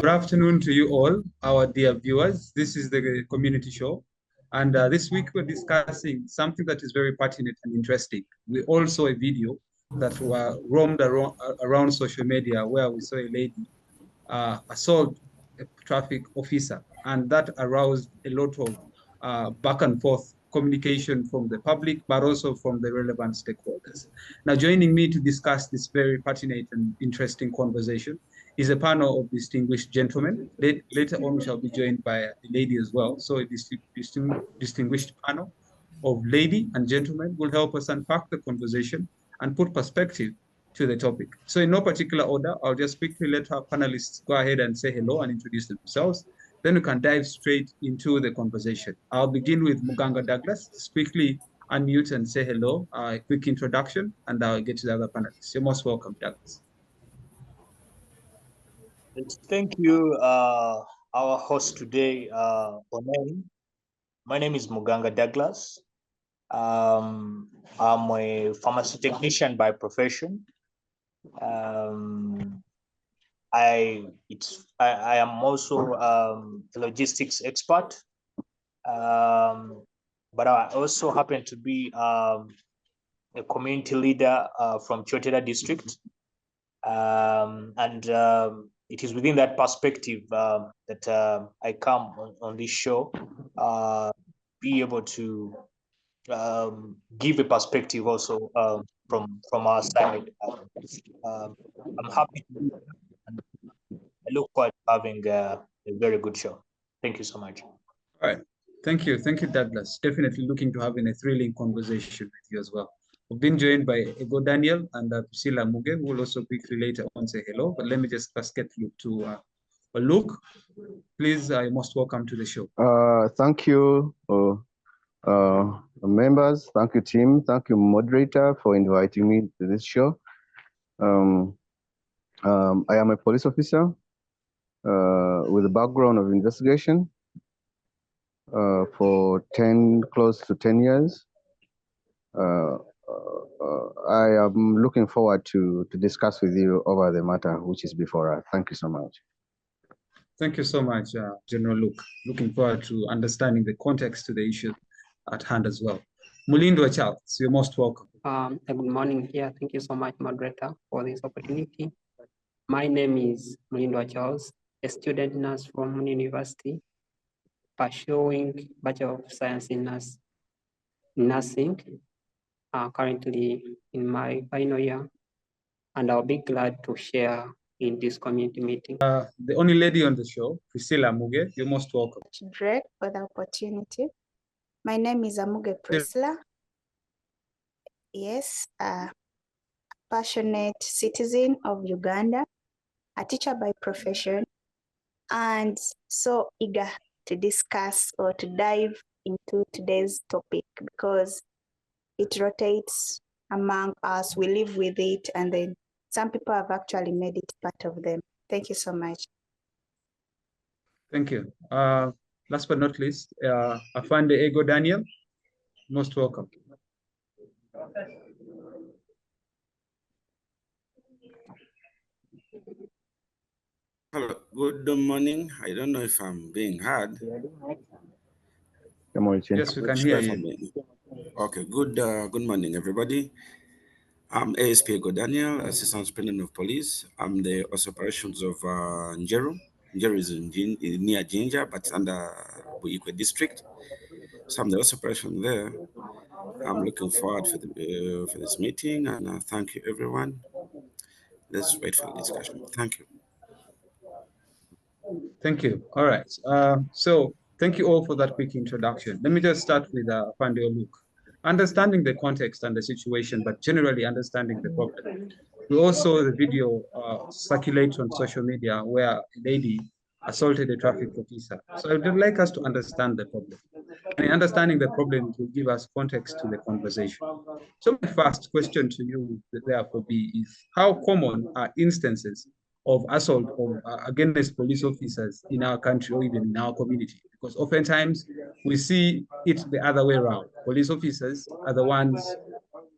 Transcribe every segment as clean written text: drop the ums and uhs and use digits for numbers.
Good afternoon to you all, our dear viewers. This is the community show. And this week we're discussing something that is very pertinent and interesting. We all saw a video that roamed around social media where we saw a lady assault a traffic officer. And that aroused a lot of back and forth communication from the public, but also from the relevant stakeholders. Now, joining me to discuss this very pertinent and interesting conversation is a panel of distinguished gentlemen. Later on, we shall be joined by a lady as well. So a distinguished panel of lady and gentlemen will help us unpack the conversation and put perspective to the topic. So in no particular order, I'll just quickly let our panelists go ahead and say hello and introduce themselves. Then we can dive straight into the conversation. I'll begin with Muganga Douglas. Just quickly unmute and say hello, a quick introduction, and I'll get to the other panelists. You're most welcome, Douglas. Thank you, our host today, My name is Muganga Douglas. I'm a pharmacy technician by profession. I am also a logistics expert, but I also happen to be a community leader from Chotera district, and it is within that perspective that I come on this show, be able to give a perspective also from our side. I'm happy to be here, and I look forward to having a very good show. Thank you so much. All right. Thank you, Douglas. Definitely looking to having a thrilling conversation with you as well. We've been joined by Ego Daniel and Priscilla Muge, who will also quickly later on say hello. But let me just first get to Luke. Please, you're most welcome to the show. Thank you, members. Thank you, team. Thank you, moderator, for inviting me to this show. I am a police officer with a background of investigation for close to 10 years. I am looking forward to discuss with you over the matter which is before us. Thank you so much. Thank you so much, General Luke. Looking forward to understanding the context to the issue at hand as well. Mulindwa Charles, you're most welcome. Good morning. Yeah, thank you so much, moderator, for this opportunity. My name is Mulindwa Charles, a student nurse from Muni University, pursuing Bachelor of Science in Nursing, currently in my final year, and I'll be glad to share in this community meeting. The only lady on the show, Priscilla Muge, you're most welcome. Drake, for the opportunity. My name is Amuge Priscilla. Yes, a passionate citizen of Uganda, a teacher by profession, and so eager to discuss or to dive into today's topic because it rotates among us. We live with it, and then some people have actually made it part of them. Thank you so much. Thank you. Last but not least, Afande Ego Daniel, most welcome. Hello, good morning. I don't know if I'm being heard. Yes, we can hear you. Okay, good morning, everybody. I'm ASP Ego Daniel, Assistant Superintendent of Police. I'm the operations of Njeru. Njeru is near Jinja, but under Buikwe district. So I'm the operation there. I'm looking forward for this meeting, and thank you, everyone. Let's wait for the discussion. Thank you. Thank you. All right. So thank you all for that quick introduction. Let me just start with Afande Luke. Understanding the context and the situation, but generally understanding the problem. We also saw the video circulate on social media where a lady assaulted a traffic officer. So I would like us to understand the problem. And in understanding the problem, it will give us context to the conversation. So my first question to you, therefore, is how common are instances of assault against police officers in our country or even in our community? Because oftentimes we see it the other way around. Police officers are the ones,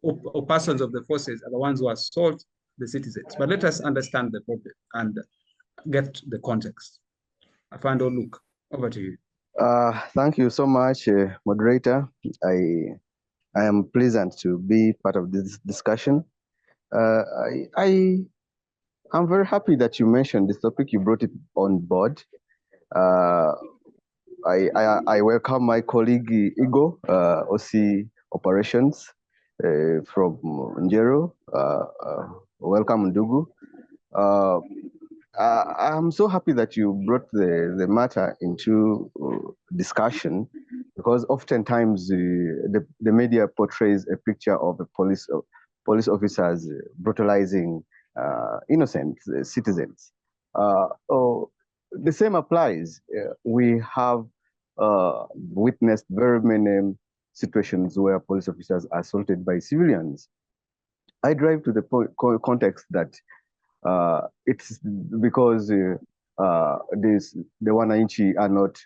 or persons of the forces are the ones who assault the citizens. But let us understand the problem and get the context. Afando, look, over to you. Thank you so much, moderator. I am pleasant to be part of this discussion. I'm very happy that you mentioned this topic. You brought it on board. I welcome my colleague Igo, OC Operations from Njero. Welcome, Ndugu. I'm so happy that you brought the matter into discussion, because oftentimes the media portrays a picture of a police officers brutalizing innocent citizens. Oh, the same applies. We have witnessed very many situations where police officers are assaulted by civilians. I drive to the context that it's because the Wananchi are not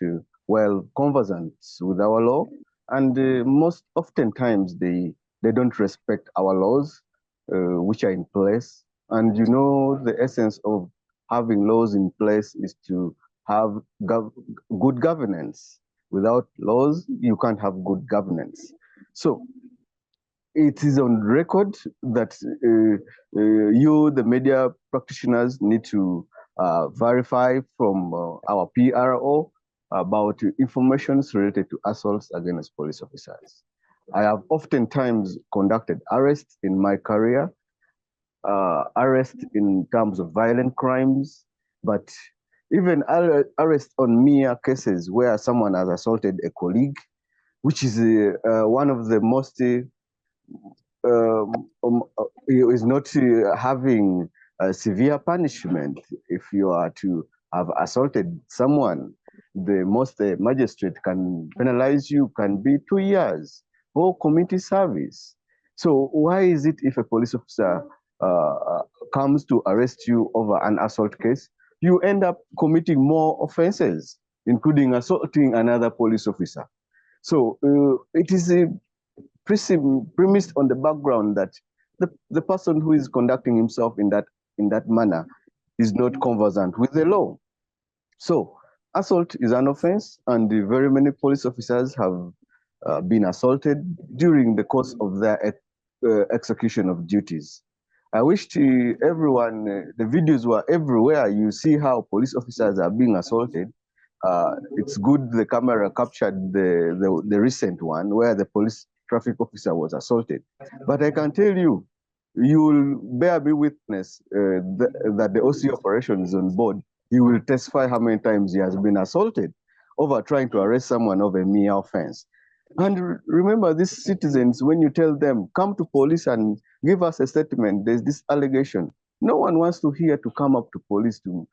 well conversant with our law, and most oftentimes they don't respect our laws, which are in place. And you know, the essence of having laws in place is to have good governance. Without laws, you can't have good governance. So it is on record that you, the media practitioners, need to verify from our PRO about information related to assaults against police officers. I have oftentimes conducted arrests in my career, arrests in terms of violent crimes, but even arrests on mere cases where someone has assaulted a colleague, which is one of the most is not having a severe punishment. If you are to have assaulted someone, the most magistrate can penalize you can be 2 years for community service. So why is it if a police officer comes to arrest you over an assault case, you end up committing more offenses, including assaulting another police officer? So it is premised on the background that the person who is conducting himself in that manner is not conversant with the law. So assault is an offense, and very many police officers have been assaulted during the course of their execution of duties. I wish to everyone, the videos were everywhere. You see how police officers are being assaulted. It's good the camera captured the recent one where the police traffic officer was assaulted. But I can tell you, you will bear me witness that the OC operation is on board. He will testify how many times he has been assaulted over trying to arrest someone of a mere offense. And remember, these citizens, when you tell them, come to police and give us a statement, there's this allegation. No one wants to hear to come up to police to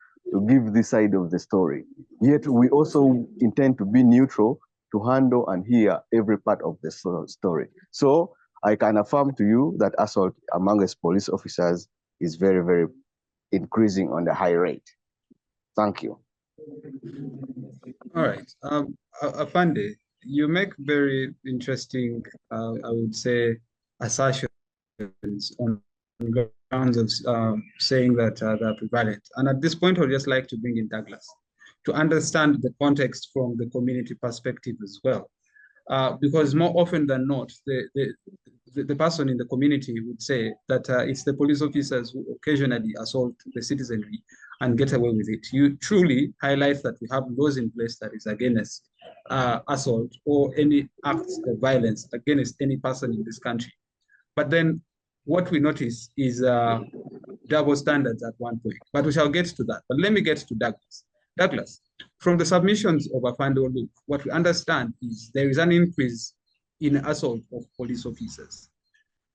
give this side of the story. Yet we also intend to be neutral, to handle and hear every part of the story. So I can affirm to you that assault amongst police officers is very, very increasing on the high rate. Thank you. All right. Afande, you make very interesting, I would say, assertions on grounds of saying that they're prevalent. And at this point, I'd just like to bring in Douglas to understand the context from the community perspective as well. Because more often than not, the person in the community would say that it's the police officers who occasionally assault the citizenry and get away with it. You truly highlight that we have laws in place that is against assault or any acts of violence against any person in this country. But then what we notice is double standards at one point. But we shall get to that. But let me get to Douglas. Douglas, from the submissions of Afando Luke, what we understand is there is an increase in assault of police officers.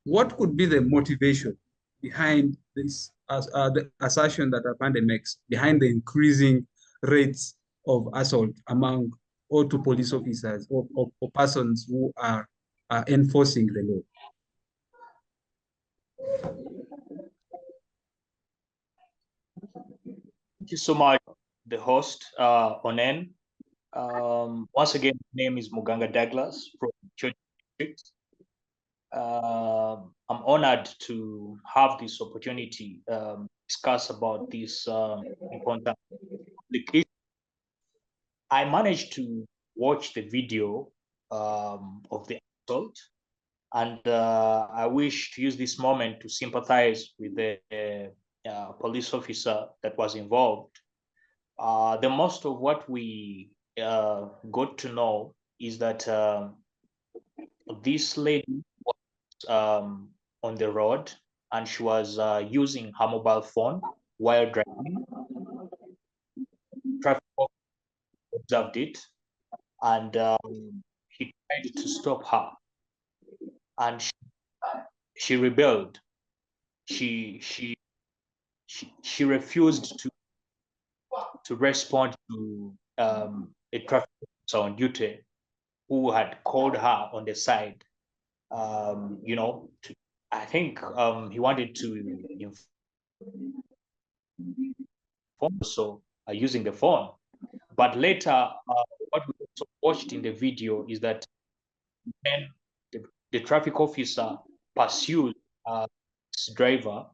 What could be the motivation behind this, the assertion that Afando makes, behind the increasing rates of assault among auto police officers or persons who are enforcing the law? Thank you so much, the host, Onen. Once again, my name is Muganga Douglas from Church District. I'm honored to have this opportunity discuss about this important application. I managed to watch the video of the assault, and I wish to use this moment to sympathize with the police officer that was involved. The most of what we got to know is that this lady was on the road and she was using her mobile phone while driving. Traffic observed it, and he tried to stop her, and she rebelled. She refused to respond to a traffic officer on duty who had called her on the side. I think he wanted to inform also using the phone. But later, what we also watched in the video is that when the traffic officer pursued this driver,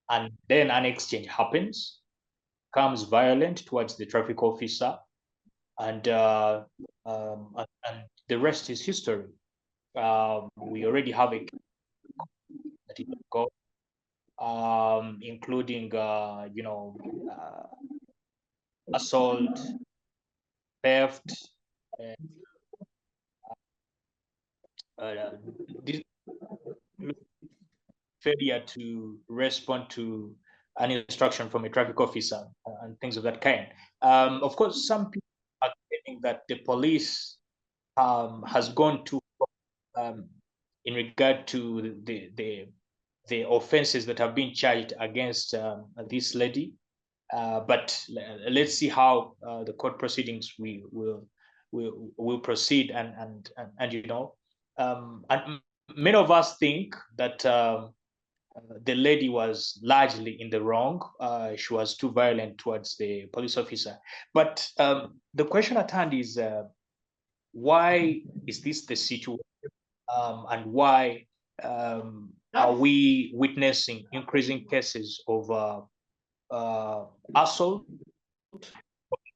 and then an exchange happens, comes violent towards the traffic officer, and the rest is history. We already have a that it go, including assault, theft, this failure to respond to an instruction from a traffic officer and things of that kind. Of course, some people are claiming that the police has gone too far in regard to the offenses that have been charged against this lady. But let's see how the court proceedings will proceed, and and many of us think that the lady was largely in the wrong. She was too violent towards the police officer. But the question at hand is, why is this the situation, and why are we witnessing increasing cases of assault of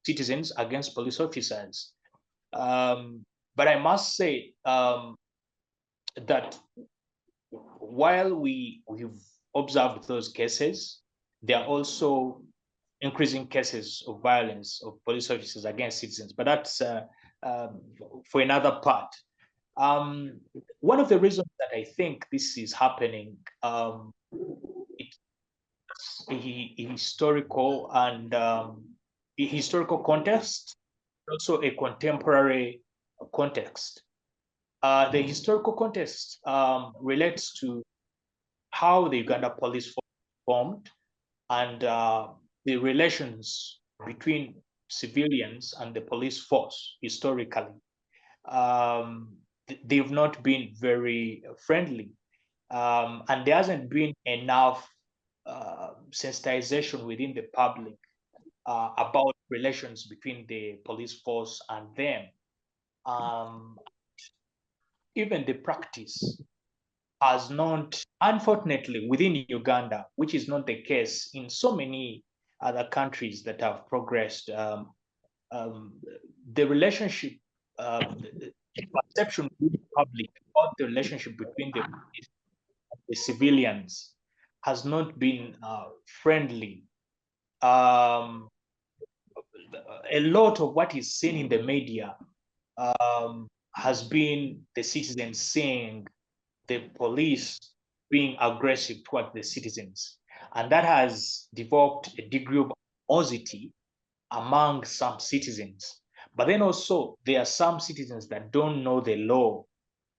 citizens against police officers? But I must say that while we've observed those cases, there are also increasing cases of violence of police officers against citizens. But that's for another part. One of the reasons that I think this is happening, it's a historical and a historical context, also a contemporary context. The historical context relates to how the Uganda police formed, and the relations between civilians and the police force historically. They've not been very friendly, and there hasn't been enough sensitization within the public about relations between the police force and them. Even the practice has not, unfortunately, within Uganda, which is not the case in so many other countries that have progressed, the relationship, the perception with the public about the relationship between the civilians has not been friendly. A lot of what is seen in the media has been the citizens saying the police being aggressive towards the citizens. And that has developed a degree of animosity among some citizens. But then also there are some citizens that don't know the law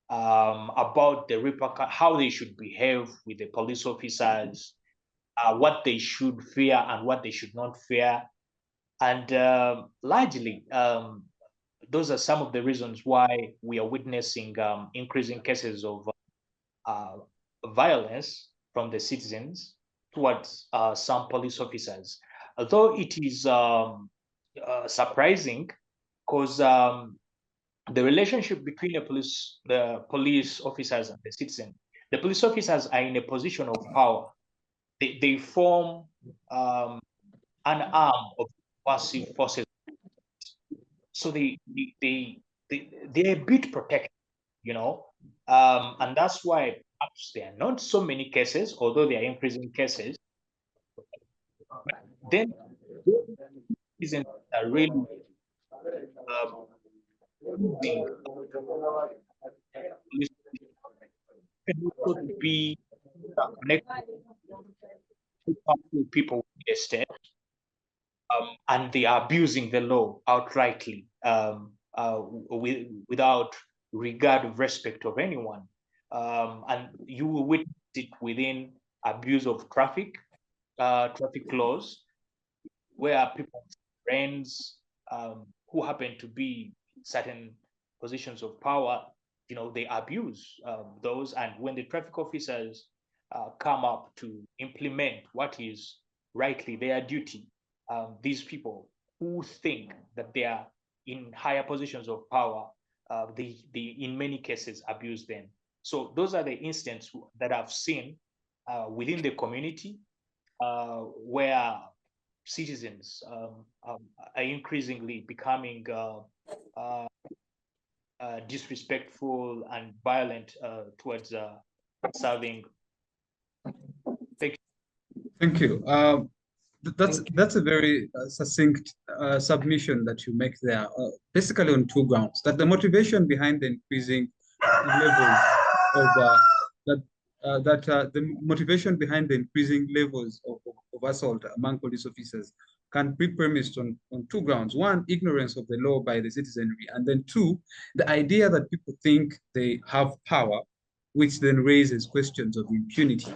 about the how they should behave with the police officers, what they should fear and what they should not fear. And largely, those are some of the reasons why we are witnessing increasing cases of violence from the citizens towards some police officers. Although it is surprising, because the relationship between the police officers and the citizen. The police officers are in a position of power. They form an arm of passive forces. So they're a bit protected, you know, and that's why perhaps there are not so many cases, although there are increasing cases. But then isn't really using police can also be connected to powerful people in the state, and they are abusing the law outrightly, without regard of respect of anyone. And you will witness it within abuse of traffic laws, where people, friends, who happen to be in certain positions of power, you know, they abuse those. And when the traffic officers come up to implement what is rightly their duty, these people who think that they are in higher positions of power, they in many cases abuse them. So those are the instances that I've seen within the community, where citizens are increasingly becoming disrespectful and violent towards serving. Thank you. That's a very succinct submission that you make there, basically on two grounds. That the motivation behind the increasing levels of the motivation behind the increasing levels of assault among police officers can be premised on two grounds. One, ignorance of the law by the citizenry, and then two, the idea that people think they have power, which then raises questions of impunity.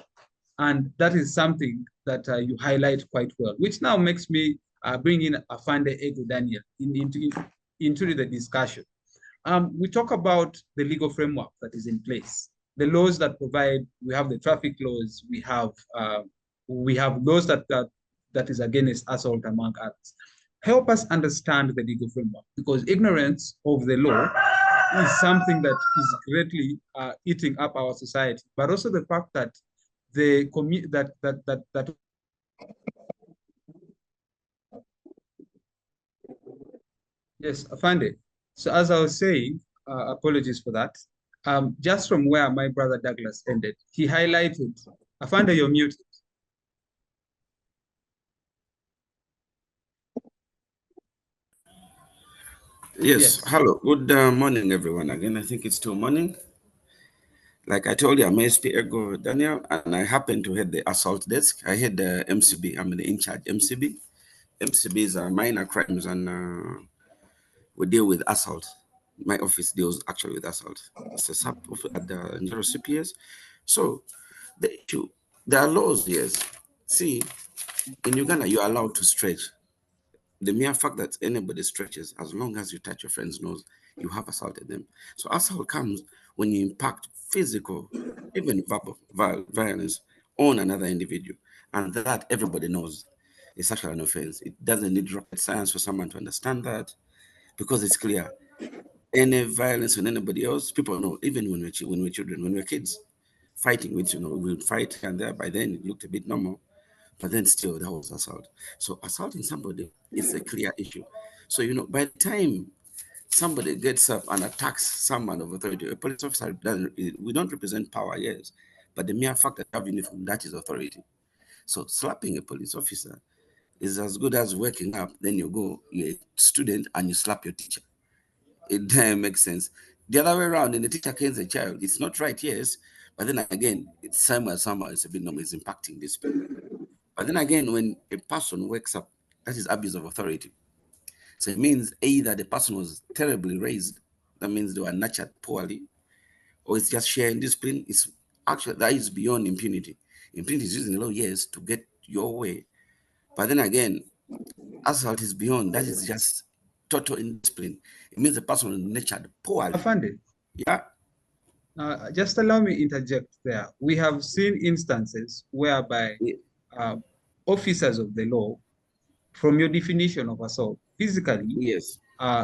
And that is something that you highlight quite well, which now makes me bring in Afande Ego Daniel into the discussion. We talk about the legal framework that is in place, the laws that provide. We have the traffic laws. We have laws that is against assault, among others. Help us understand the legal framework, because ignorance of the law is something that is greatly eating up our society, but also the fact that yes, Afande. So as I was saying, apologies for that. Just from where my brother Douglas ended, he highlighted. Afande, you're muted. Yes. Hello. Good morning, everyone. Again, I think it's still morning. Like I told you, I'm ASP Ego Daniel, and I happen to head the assault desk. I head the MCB. I'm the in-charge MCB. MCBs are minor crimes, and we deal with assault. My office deals actually with assault. It's a sub at the Njero CPS. So the issue, there are laws, yes. See, in Uganda, you're allowed to stretch. The mere fact that anybody stretches, as long as you touch your friend's nose, you have assaulted them. So assault comes when you impact physical, even verbal violence on another individual. And that everybody knows is actually an offense. It doesn't need rocket science for someone to understand that, because it's clear. Any violence on anybody else, people know, even when we're children, when we're kids, fighting with, we would fight, and there by then it looked a bit normal. But then still, that was assault. So assaulting somebody is a clear issue. So, by the time somebody gets up and attacks someone of authority, a police officer doesn't, we don't represent power, yes, but the mere fact that you have uniform, that is authority. So slapping a police officer is as good as waking up, then you're a student and you slap your teacher. It doesn't make sense. The other way around, and the teacher canes a child, it's not right, yes, but then again, it's somehow it's a bit normal, it's impacting this people. But then again, when a person wakes up, that is abuse of authority. So it means either the person was terribly raised, that means they were nurtured poorly, or it's just sharing discipline. It's actually, that is beyond impunity. Impunity is using the law, yes, to get your way. But then again, assault is beyond, that is just total indiscipline. It means the person was nurtured poorly. Afande. Yeah. Just allow me interject there. We have seen instances whereby officers of the law, from your definition of assault, physically yes,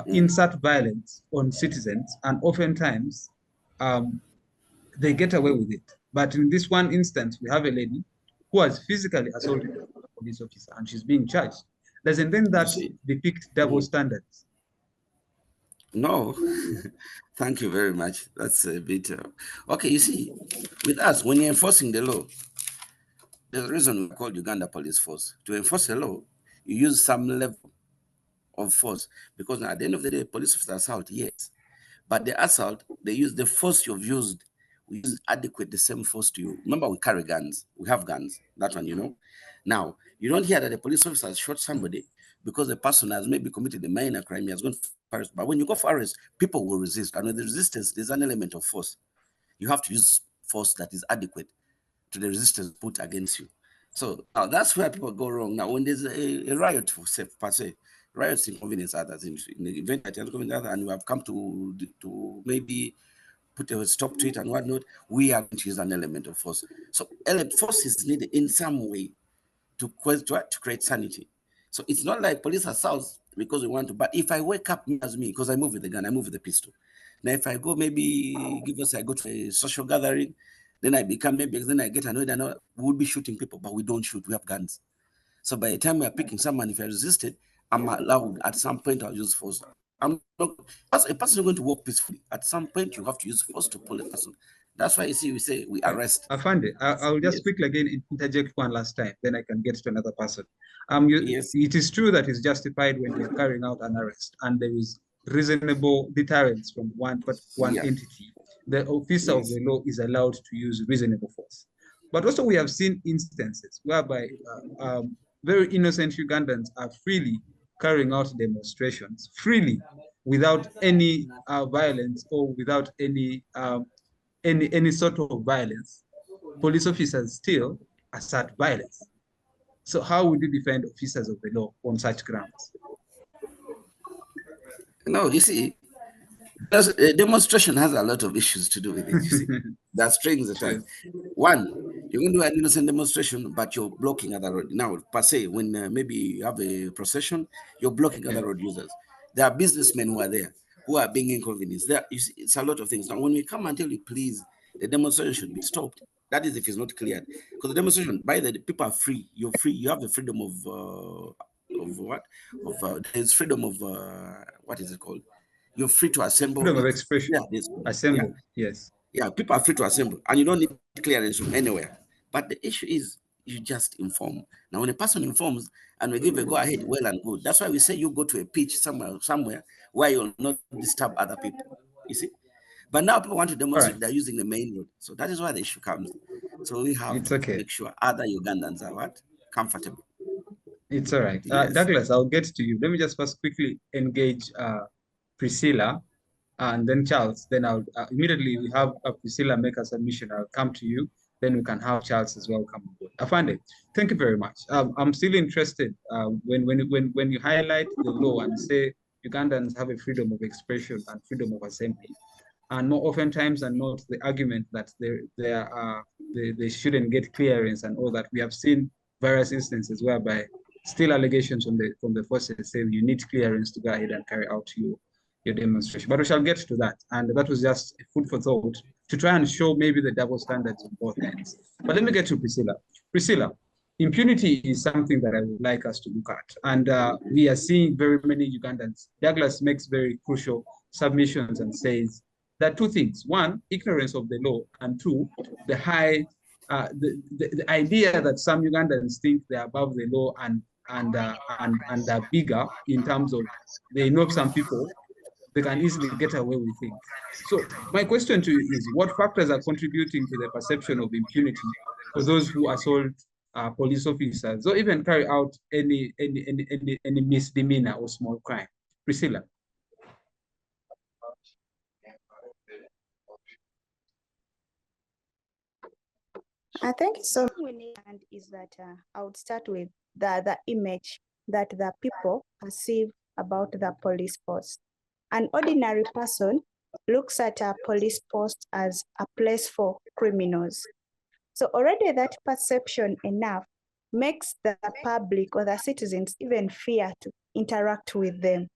insert violence on citizens, and oftentimes they get away with it. But in this one instance, we have a lady who has physically assaulted a police officer and she's being charged. Doesn't then that depict double standards? No, thank you very much. That's a bit. Okay, you see, with us, when you're enforcing the law, there's a reason we call Uganda Police Force. To enforce the law, you use some level of force because at the end of the day, police officers assault, yes. But the assault, they use the force you've used. We use adequate the same force to you. Remember, we carry guns. We have guns. That one, you know. Now, you don't hear that the police officer has shot somebody because the person has maybe committed a minor crime. He has gone for arrest. But when you go for arrest, people will resist. And with the resistance, there's an element of force. You have to use force that is adequate to the resistance put against you. So now that's where people go wrong. Now, when there's a riot, per se, riots inconvenience others in the event that inconvenience others, and we have come to maybe put a stop to it and whatnot, we are going to use an element of force. So force is needed in some way to create sanity. So it's not like police assaults because we want to, but if I wake up as me, because I move with the gun, I move with the pistol. Now, if I go maybe, I go to a social gathering, then I become then I get annoyed and we would be shooting people, but we don't shoot, we have guns. So by the time we are picking someone, if I resisted, I'm allowed at some point I'll use force. I'm not, as a person is going to walk peacefully. At some point, you have to use force to pull a person. That's why you see, we say we arrest. Afande, I'll just quickly again interject one last time, then I can get to another person. Yes. It is true that it's justified when you're carrying out an arrest and there is reasonable deterrence from one entity. The officer of the law is allowed to use reasonable force. But also we have seen instances whereby very innocent Ugandans are freely carrying out demonstrations, freely, without any violence or without any sort of violence. Police officers still assert violence. So how would you defend officers of the law on such grounds? No, you see, a demonstration has a lot of issues to do with it. You see, there are strings attached. One, you're going to do an innocent demonstration, but you're blocking other road. Now, per se, when maybe you have a procession, you're blocking other road users. There are businessmen who are there who are being inconvenienced. There, you see, it's a lot of things. Now, when we come and tell you, please, the demonstration should be stopped. That is if it's not cleared. Because the demonstration, by the people are free. You're free. You have the freedom of what? There's freedom of what is it called? You're free to assemble. Freedom of expression. Yeah, assemble. Yes. Yeah, people are free to assemble, and you don't need clearance from anywhere. But the issue is you just inform. Now, when a person informs and we give a go ahead, well and good. That's why we say you go to a pitch somewhere where you'll not disturb other people. You see. But now people want to demonstrate they're using the main road. So that is why the issue comes. So we have to make sure other Ugandans are what? Comfortable. It's all right. Yes. Douglas, I'll get to you. Let me just first quickly engage Priscilla and then Charles. Then I'll immediately we have Priscilla make a submission. I'll come to you. Then we can have Charles as well come on board. Afande, thank you very much. I'm still interested when you highlight the law and say Ugandans have a freedom of expression and freedom of assembly. And more oftentimes than not, the argument that they shouldn't get clearance and all that. We have seen various instances whereby still allegations from the forces saying you need clearance to go ahead and carry out your demonstration. But we shall get to that. And that was just food for thought to try and show maybe the double standards on both ends. But let me get to Priscilla. Priscilla, impunity is something that I would like us to look at. And we are seeing very many Ugandans. Douglas makes very crucial submissions and says, there are two things. One, ignorance of the law, and two, the idea that some Ugandans think they're above the law and are bigger in terms of they know some people, they can easily get away with things. So my question to you is, what factors are contributing to the perception of impunity for those who assault police officers or even carry out any misdemeanor or small crime? Priscilla. I think so. And is that I would start with the image that the people perceive about the police force. An ordinary person looks at a police post as a place for criminals. So already that perception enough makes the public or the citizens even fear to interact with them.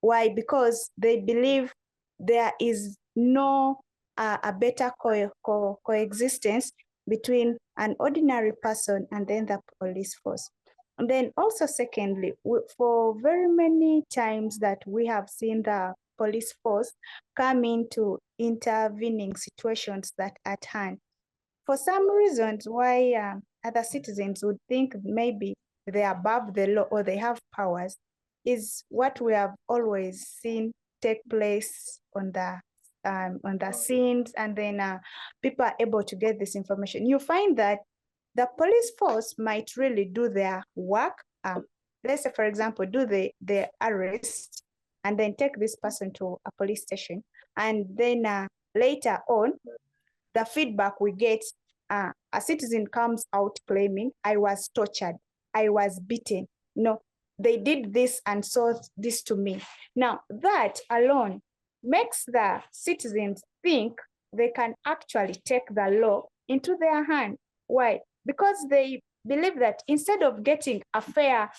Why? Because they believe there is no a better coexistence between an ordinary person and then the police force. And then also secondly, for very many times that we have seen the police force come into intervening situations that at hand. For some reasons why other citizens would think maybe they're above the law or they have powers is what we have always seen take place on the scenes, and then people are able to get this information. You find that the police force might really do their work. Let's say, for example, do the arrest and then take this person to a police station. And then later on, the feedback we get, a citizen comes out claiming, I was tortured, I was beaten. No, they did this and saw this to me. Now, that alone makes the citizens think they can actually take the law into their hand. Why? Because they believe that instead of getting a fair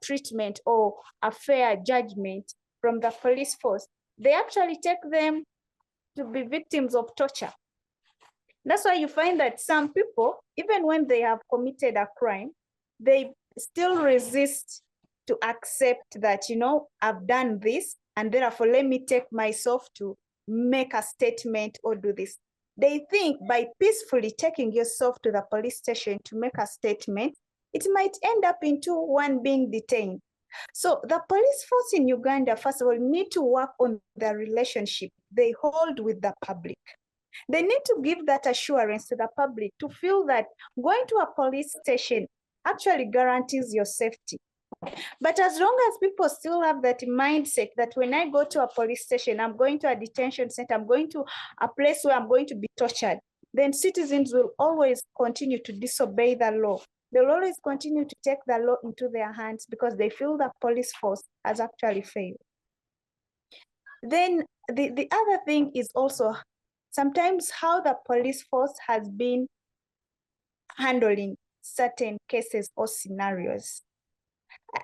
treatment or a fair judgment from the police force, they actually take them to be victims of torture. That's why you find that some people, even when they have committed a crime, they still resist to accept that, I've done this, and therefore let me take myself to make a statement or do this. They think by peacefully taking yourself to the police station to make a statement, it might end up into one being detained. So the police force in Uganda, first of all, need to work on the relationship they hold with the public. They need to give that assurance to the public to feel that going to a police station actually guarantees your safety. But as long as people still have that mindset that when I go to a police station, I'm going to a detention center, I'm going to a place where I'm going to be tortured, then citizens will always continue to disobey the law. They'll always continue to take the law into their hands because they feel the police force has actually failed. Then the other thing is also sometimes how the police force has been handling certain cases or scenarios.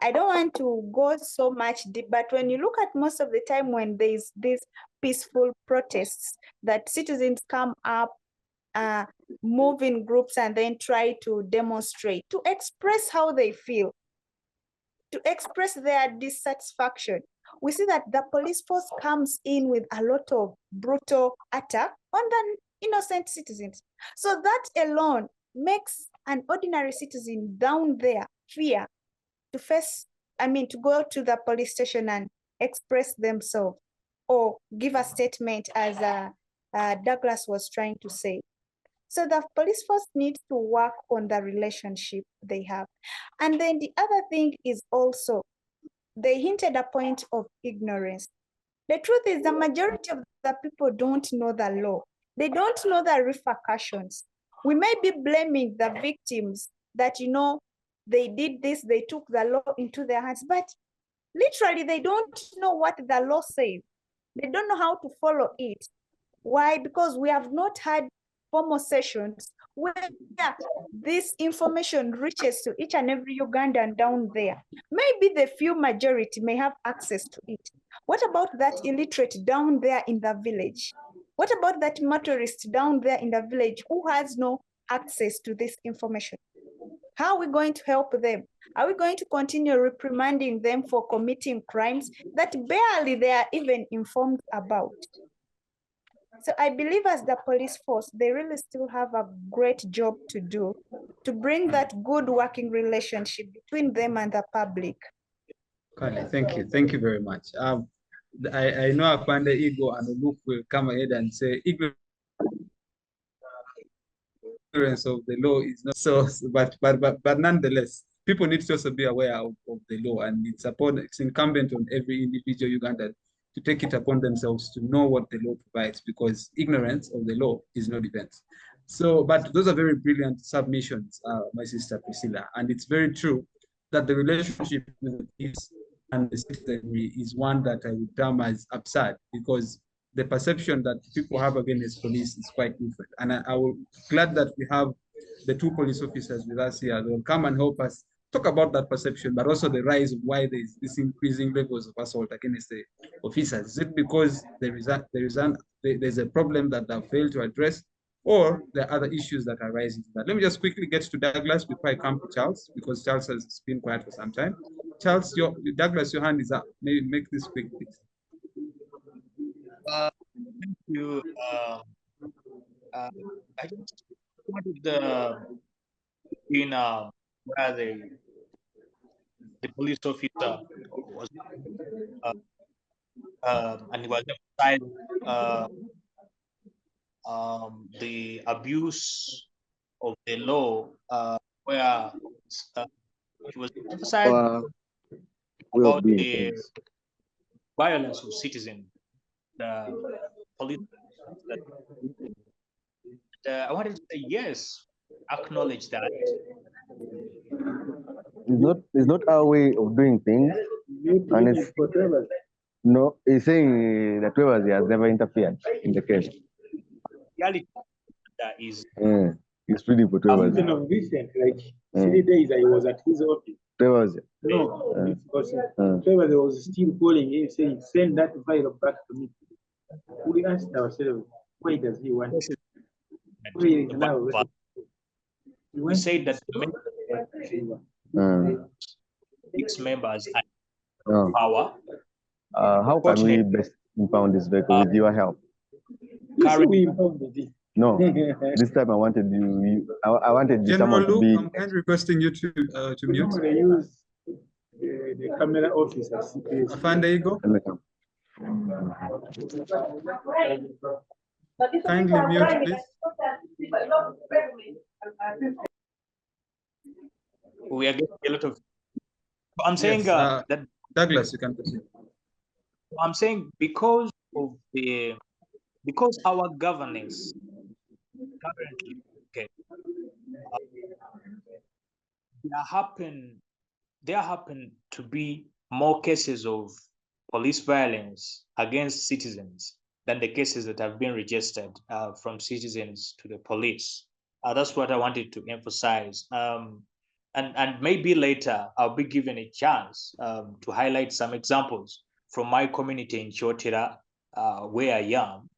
I don't want to go so much deep, but when you look at most of the time when there's these peaceful protests that citizens come up, move in groups and then try to demonstrate, to express how they feel, to express their dissatisfaction, we see that the police force comes in with a lot of brutal attack on the innocent citizens. So that alone makes an ordinary citizen down there fear to go to the police station and express themselves or give a statement, as Douglas was trying to say. So the police force needs to work on the relationship they have. And then the other thing is also, they hinted a point of ignorance. The truth is the majority of the people don't know the law. They don't know the repercussions. We may be blaming the victims that, they did this, they took the law into their hands, but literally they don't know what the law says. They don't know how to follow it. Why? Because we have not had formal sessions where this information reaches to each and every Ugandan down there. Maybe the few majority may have access to it. What about that illiterate down there in the village? What about that motorist down there in the village who has no access to this information? How are we going to help them? Are we going to continue reprimanding them for committing crimes that barely they are even informed about? So I believe as the police force, they really still have a great job to do to bring that good working relationship between them and the public. Okay, thank you. Thank you very much. I know Apande Ego and Luke will come ahead and say ignorance of the law is not so, but nonetheless, people need to also be aware of the law, and it's incumbent on every individual Ugandan to take it upon themselves to know what the law provides, because ignorance of the law is no defense. So, but those are very brilliant submissions, my sister Priscilla, and it's very true that the relationship with the police and the citizenry is one that I would term as absurd, because the perception that people have against police is quite different. And I will glad that we have the two police officers with us here. They'll come and help us talk about that perception, but also the rise of why there is this increasing levels of assault against the officers. Is it because there's a problem that they failed to address, or there are other issues that are rising? But let me just quickly get to Douglas before I come to Charles, because Charles has been quiet for some time. Charles, Douglas, your hand is up. Maybe make this quick, please. Thank you. I just wanted the where the police officer was and he was emphasizing the abuse of the law, where he was emphasizing about the violence of citizens, the police. I wanted to say yes, acknowledge that. It's not our way of doing things, and it's no. He's saying that Trevor has never interfered in the case. Reality that is. He's really for Trevor. Of recent, like 3 days, I was at his office. Trevor. No, Trevor was still calling him saying, "Send that file back to me." We asked ourselves, why does he want it? We said that six members had power. How can we best impound this vehicle with your help? We impounded it. No, this time I wanted you. I wanted General someone to be. I'm kind of requesting you to mute. They use the camera officer. Afande Igo, kindly mute, please. We are getting a lot of. I'm saying Yes, that Douglas, you can proceed. I'm saying because our governance currently, okay, there happen to be more cases of police violence against citizens than the cases that have been registered from citizens to the police. That's what I wanted to emphasize. And maybe later I'll be given a chance to highlight some examples from my community in Chotira, where I am.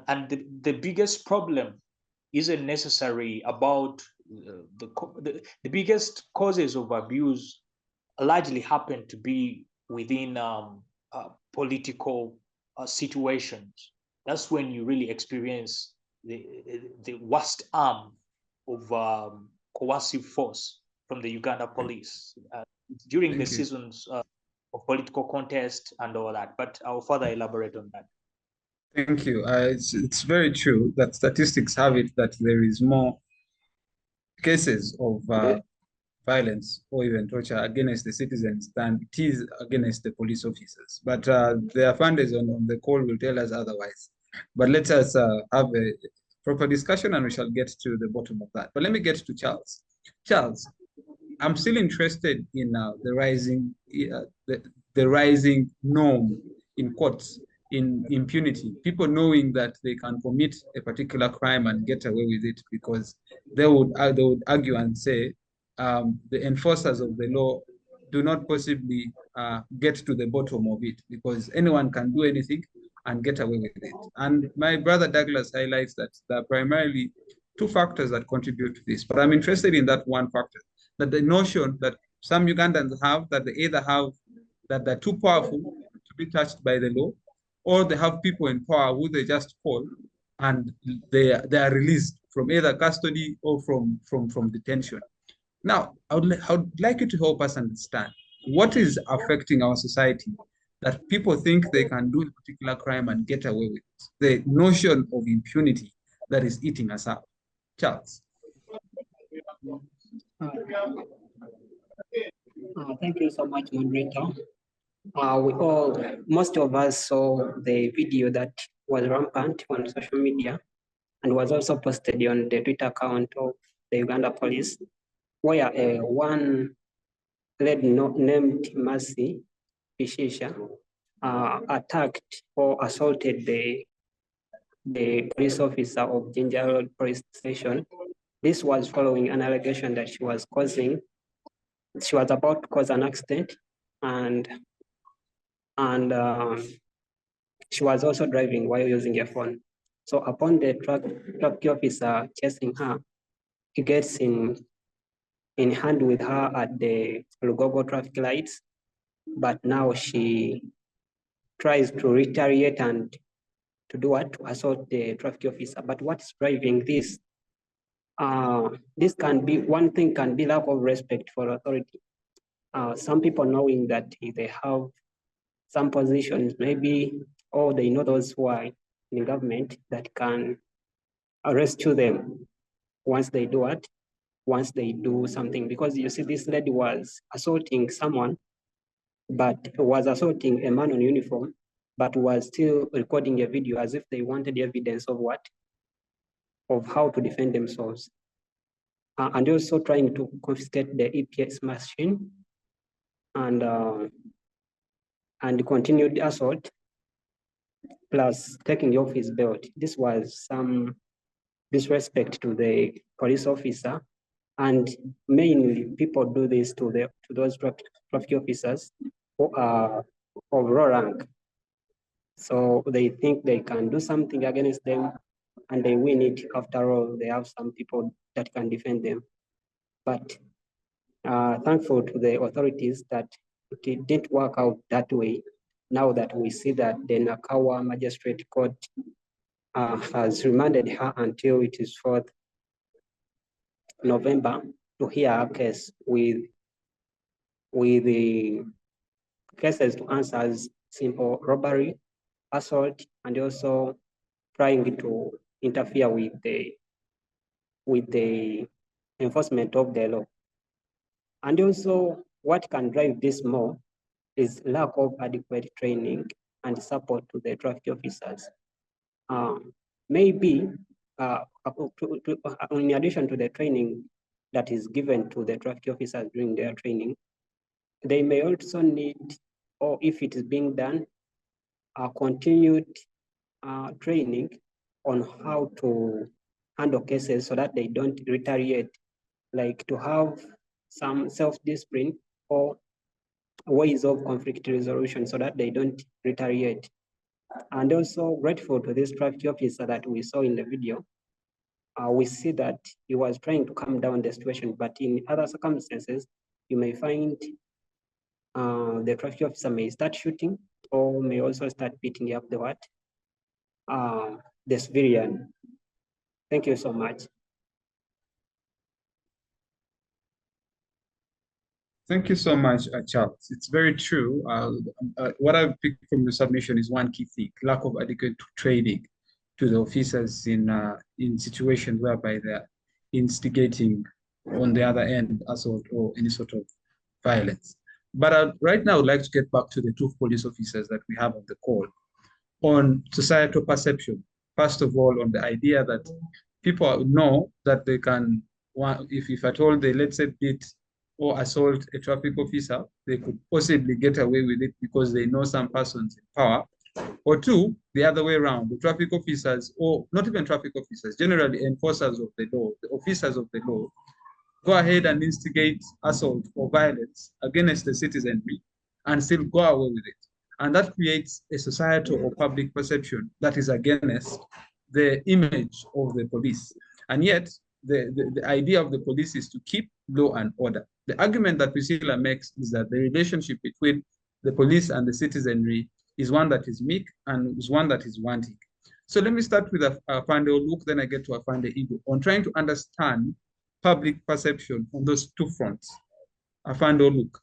And the biggest problem isn't necessarily about the biggest causes of abuse largely happen to be within political situations. That's when you really experience the worst arm of coercive force from the Uganda police during the seasons of political contest and all that. But I'll further elaborate on that. Thank you. It's very true that statistics have it that there is more cases of violence or even torture against the citizens than it is against the police officers. But the funders on the call will tell us otherwise. But let us have a proper discussion and we shall get to the bottom of that. But let me get to Charles. Charles, I'm still interested in the rising norm in courts in impunity, people knowing that they can commit a particular crime and get away with it because they would argue and say the enforcers of the law do not possibly get to the bottom of it because anyone can do anything and get away with it. And my brother Douglas highlights that there are primarily two factors that contribute to this, but I'm interested in that one factor, that the notion that some Ugandans have that they either have that they're too powerful to be touched by the law, or they have people in power who they just call and they are released from either custody or from detention. Now, I would like you to help us understand what is affecting our society that people think they can do a particular crime and get away with it. The notion of impunity that is eating us up. Charles. Thank you so much, moderator. Most of us saw the video that was rampant on social media and was also posted on the Twitter account of the Uganda police, where one lady named Mercy Pishisha attacked or assaulted the police officer of Ginger Road Police Station. This was following an allegation that she was causing she was about to cause an accident, and she was also driving while using a phone. So upon the traffic officer chasing her, he gets in hand with her at the Lugogo traffic lights, but now she tries to retaliate and to do what? To assault the traffic officer. But what's driving this? This can be, one thing can be lack of respect for authority. Some people knowing that they have some positions, maybe, or they know those who are in government that can rescue them once they do what? Once they do something. Because you see, this lady was assaulting someone, but was assaulting a man on uniform, but was still recording a video as if they wanted evidence of what? Of how to defend themselves. And also trying to confiscate the EPS machine and continued assault, plus taking off his belt. This was some disrespect to the police officer, and mainly people do this to those traffic officers who are of low rank. So they think they can do something against them, and they win it. After all, they have some people that can defend them. But thankful to the authorities that it didn't work out that way. Now that we see that the Nakawa Magistrate Court has remanded her until it is 4th November to hear her case with the cases to answer as simple robbery, assault, and also trying to interfere with the enforcement of the law. And also, what can drive this more is lack of adequate training and support to the traffic officers. Maybe in addition to the training that is given to the traffic officers during their training, they may also need, or if it is being done, continued training on how to handle cases so that they don't retaliate, like to have some self-discipline or ways of conflict resolution so that they don't retaliate. And also grateful to this traffic officer that we saw in the video. We see that he was trying to calm down the situation, but in other circumstances, you may find the traffic officer may start shooting or may also start beating up the what? The civilian. Thank you so much. Thank you so much, Charles. It's very true. What I've picked from the submission is one key thing: lack of adequate training to the officers in situations whereby they're instigating on the other end assault or any sort of violence. But right now, I'd like to get back to the two police officers that we have on the call on societal perception. First of all, on the idea that people know that they can, if at all they, let's say, beat or assault a traffic officer, they could possibly get away with it because they know some persons in power. Or two, the other way around, the traffic officers, or not even traffic officers, generally enforcers of the law, the officers of the law, go ahead and instigate assault or violence against the citizenry and still go away with it. And that creates a societal or public perception that is against the image of the police. And yet, the idea of the police is to keep law and order. The argument that Priscilla makes is that the relationship between the police and the citizenry is one that is meek and is one that is wanting. So let me start with Afande Oluk, then I get to Afande Igo on trying to understand public perception on those two fronts. Afande Oluk.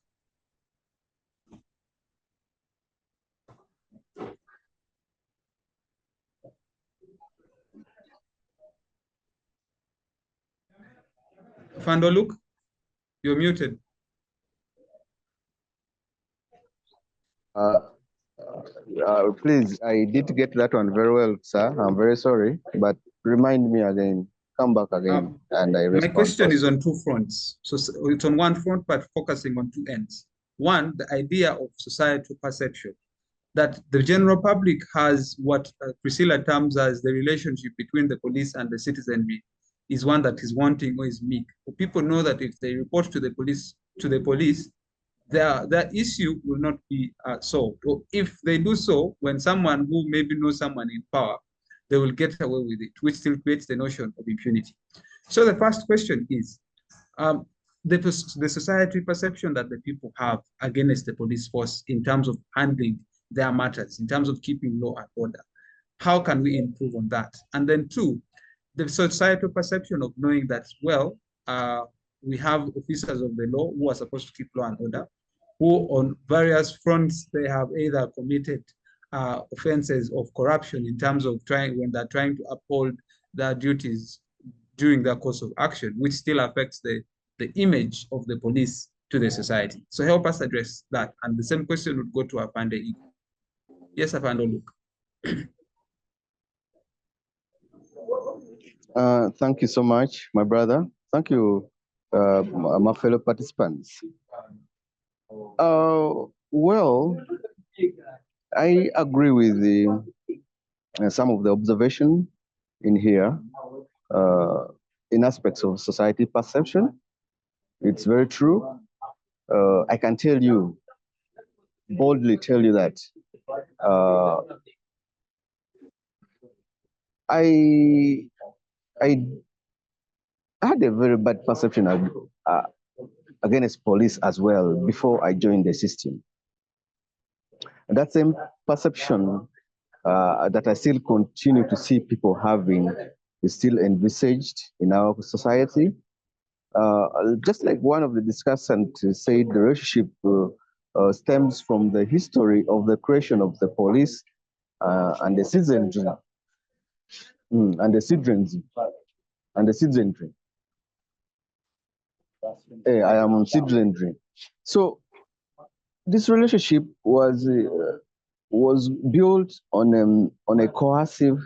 Afande Oluk, you're muted. Please, I did get that one very well, sir. I'm very sorry, but remind me again. Come back again, and I respond. My question is on two fronts. So it's on one front, but focusing on two ends. One, the idea of societal perception, that the general public has what Priscilla terms as the relationship between the police and the citizenry is one that is wanting or is meek. People know that if they report to the police to the police, their issue will not be solved. Or if they do so, when someone who maybe knows someone in power, they will get away with it, which still creates the notion of impunity. So the first question is, the society perception that the people have against the police force in terms of handling their matters, in terms of keeping law and order. How can we improve on that? And then two, the societal perception of knowing that, well, we have officers of the law who are supposed to keep law and order, who on various fronts, they have either committed offenses of corruption in terms of when they're trying to uphold their duties during their course of action, which still affects the image of the police to the society. So help us address that. And the same question would go to Apande. Yes, Apande, look. Thank you so much, my brother. Thank you, my fellow participants. Well, I agree with some of the observation in here in aspects of society perception. It's very true. I can tell you, boldly tell you that I had a very bad perception against police as well before I joined the system. And that same perception that I still continue to see people having is still envisaged in our society. Just like one of the discussants said, the relationship stems from the history of the creation of the police and the citizenry, and the citizenry, and the citizenry. I am on citizenry. So this relationship was built on a coercive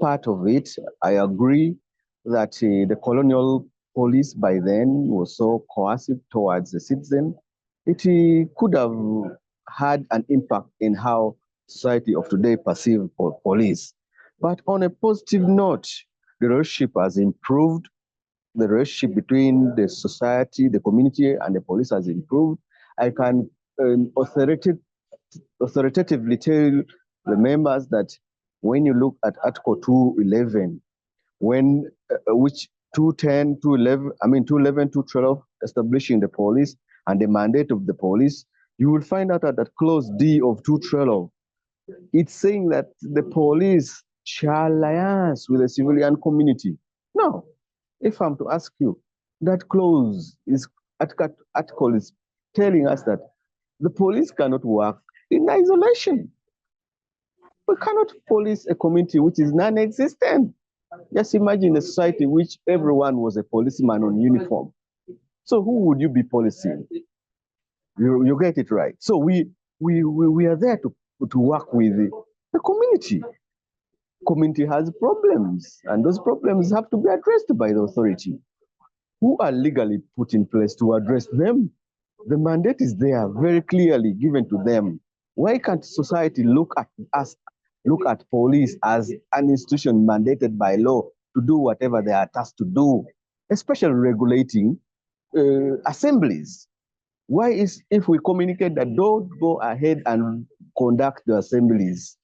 part of it. I agree that the colonial police by then was so coercive towards the citizen. It could have had an impact in how society of today perceive police. But on a positive note, the relationship has improved. The relationship between the society, the community, and the police has improved. I can authoritatively tell the members that when you look at Article 211, which 210, 211, 212 establishing the police and the mandate of the police, you will find out that clause D of 212, it's saying that the police shall liaise with the civilian community. Now, if I'm to ask you, that clause article is telling us that the police cannot work in isolation. We cannot police a community which is non-existent. Just imagine a society in which everyone was a policeman on uniform. So who would you be policing? You get it right. So we are there to work with the community. Community has problems, and those problems have to be addressed by the authority, who are legally put in place to address them. The mandate is there, very clearly given to them. Why can't society look at police as an institution mandated by law to do whatever they are tasked to do, especially regulating assemblies? Why is, if we communicate that don't go ahead and conduct the assemblies,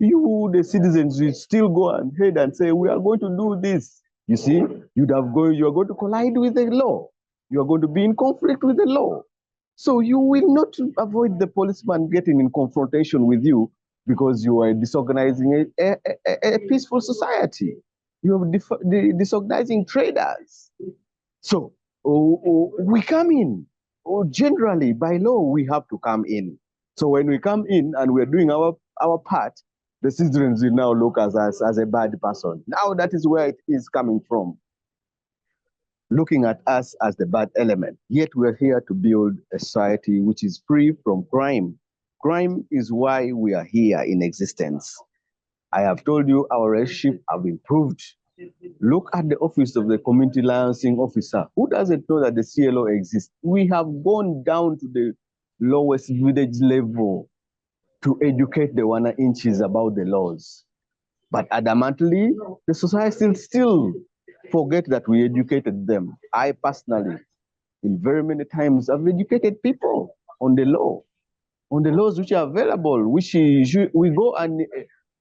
you, the citizens, will still go ahead and say, we are going to do this. You see, you are going to collide with the law. You are going to be in conflict with the law. So you will not avoid the policeman getting in confrontation with you because you are disorganizing a peaceful society. You are disorganizing traders. So we come in. Generally, by law, we have to come in. So when we come in and we're doing our part, the citizens will now look at us as a bad person. Now that is where it is coming from. Looking at us as the bad element. Yet we're here to build a society which is free from crime. Crime is why we are here in existence. I have told you our relationship have improved. Look at the office of the community licensing officer. Who doesn't know that the CLO exists? We have gone down to the lowest village level to educate the 1 inches about the laws. But adamantly, the society still forget that we educated them. I personally in very many times, I've educated people on the law, on the laws which are available, which we go and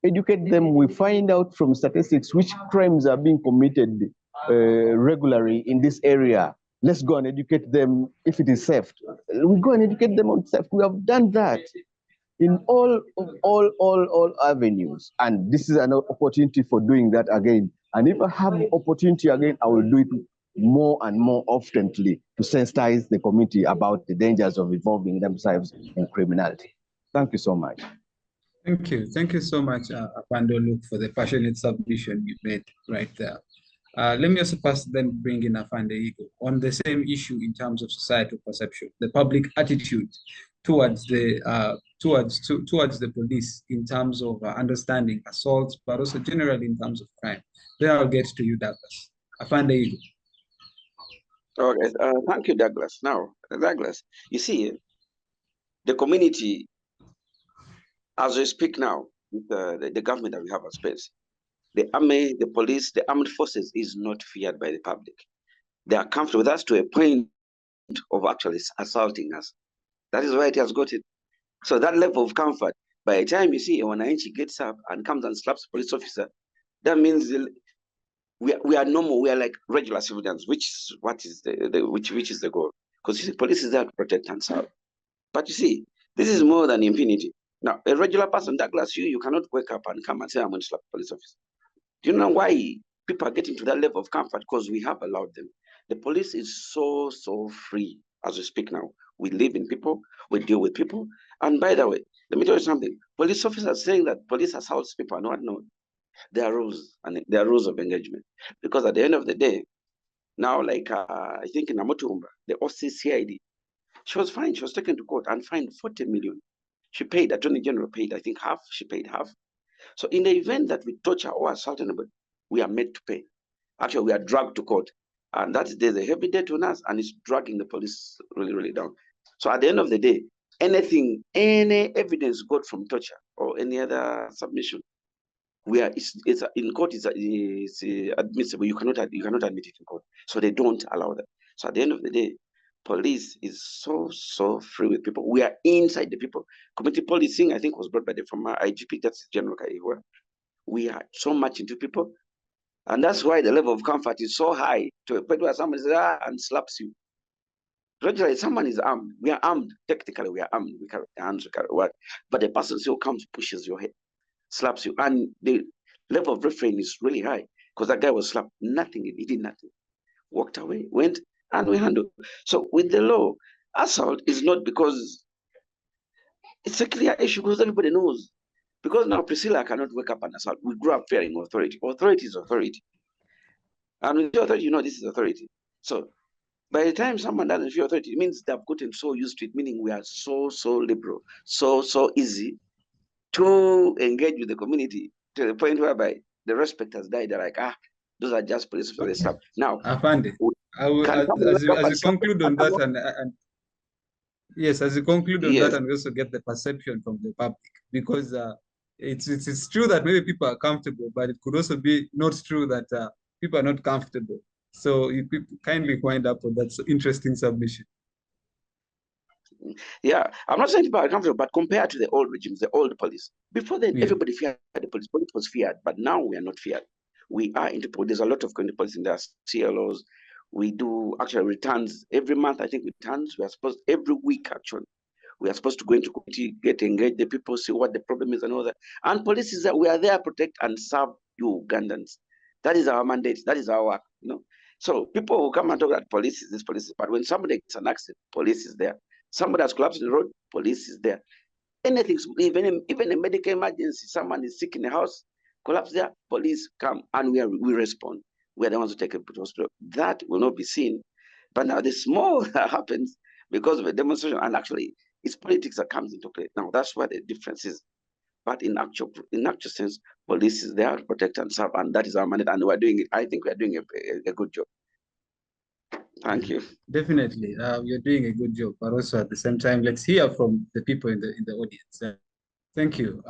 educate them. We find out from statistics which crimes are being committed regularly in this area. Let's go and educate them if it is theft. We go and educate them on theft. We have done that in all avenues, and this is an opportunity for doing that again. And if I have opportunity again, I will do it more and more often to sensitize the community about the dangers of involving themselves in criminality. Thank you so much. Thank you. Thank you so much, Apando Luke, for the passionate submission you made right there. Let me also first then bring in Afande Igo on the same issue in terms of societal perception, the public attitude towards the police in terms of understanding assaults, but also generally in terms of crime. Then I'll get to you, Douglas. Afande Igo. Okay, thank you, Douglas. Now, Douglas, you see, the community, as we speak now, with the government that we have at space, the army, the police, the armed forces is not feared by the public. They are comfortable with us to a point of actually assaulting us. That is why it has got it. So that level of comfort, by the time you see a Wananchi gets up and comes and slaps a police officer, that means we are normal. We are like regular civilians, which is the goal. Because the police is there to protect and serve. But you see, this is more than impunity. Now, a regular person, Douglas, you cannot wake up and come and say, I'm going to slap a police officer. Do you know why people are getting to that level of comfort? Because we have allowed them. The police is so free as we speak now. We live in people, we deal with people. And by the way, let me tell you something. Police officers saying that police assaults people are not known. There are rules, and there are rules of engagement. Because at the end of the day, now, like I think in Amotumba, the OCCID, she was fined. She was taken to court and fined 40 million. She paid, Attorney General paid, I think half, she paid half. So in the event that we torture or assault anybody, we are made to pay. Actually, we are dragged to court. And there's a heavy debt on us, and it's dragging the police really down. So at the end of the day, any evidence got from torture or any other submission, it's in court is admissible. You cannot admit it in court. So they don't allow that. So at the end of the day, police is so free with people. We are inside the people. Community policing, I think, was brought by the former IGP, that's General Kaiwa. We are so much into people. And that's why the level of comfort is so high to a point where someone is there and slaps you. Regularly, someone is armed. We are armed. Technically, we are armed. We carry hands, we carry what? But the person still comes, pushes your head, slaps you. And the level of refrain is really high because that guy was slapped. Nothing, he did nothing. Walked away, went, and we handled. So with the law, assault is not because it's a clear issue because everybody knows. Because now Priscilla cannot wake up and assault. We grew up fearing authority. Authority is authority. And with the authority, this is authority. So by the time someone doesn't feel authority, it means they've gotten so used to it, meaning we are so liberal, so easy to engage with the community to the point whereby the respect has died. They're like, those are just police officers. They stop. Now, Afande, as you conclude on that and yes, as you conclude on that and also get the perception from the public, because it's true that maybe people are comfortable, but it could also be not true that people are not comfortable. So you kindly wind up on that interesting submission. Yeah, I'm not saying people are comfortable, but compared to the old regimes, the old police, before then, everybody feared the police. Police was feared, but now we are not feared. We are into police. There's a lot of community police in there, CLOs. We do actually returns every month. I think returns. We are supposed every week actually. We are supposed to go into community, get engaged, the people see what the problem is and all that. And police is that we are there to protect and serve you Ugandans. That is our mandate. That is our work. So people who come and talk about police is this, police, but when somebody gets an accident, police is there. Somebody has collapsed in the road, police is there. Anything, even a medical emergency, someone is sick in the house, collapse there, police come and we respond. We are the ones who take it to hospital. That will not be seen. But now the small happens because of a demonstration, and actually it's politics that comes into play. Now that's where the difference is. But in actual sense, police is there to protect and serve, and that is our mandate, and we're doing it. I think we're doing a good job. Thank you. Definitely, you're doing a good job, but also at the same time, let's hear from the people in the audience. Thank you,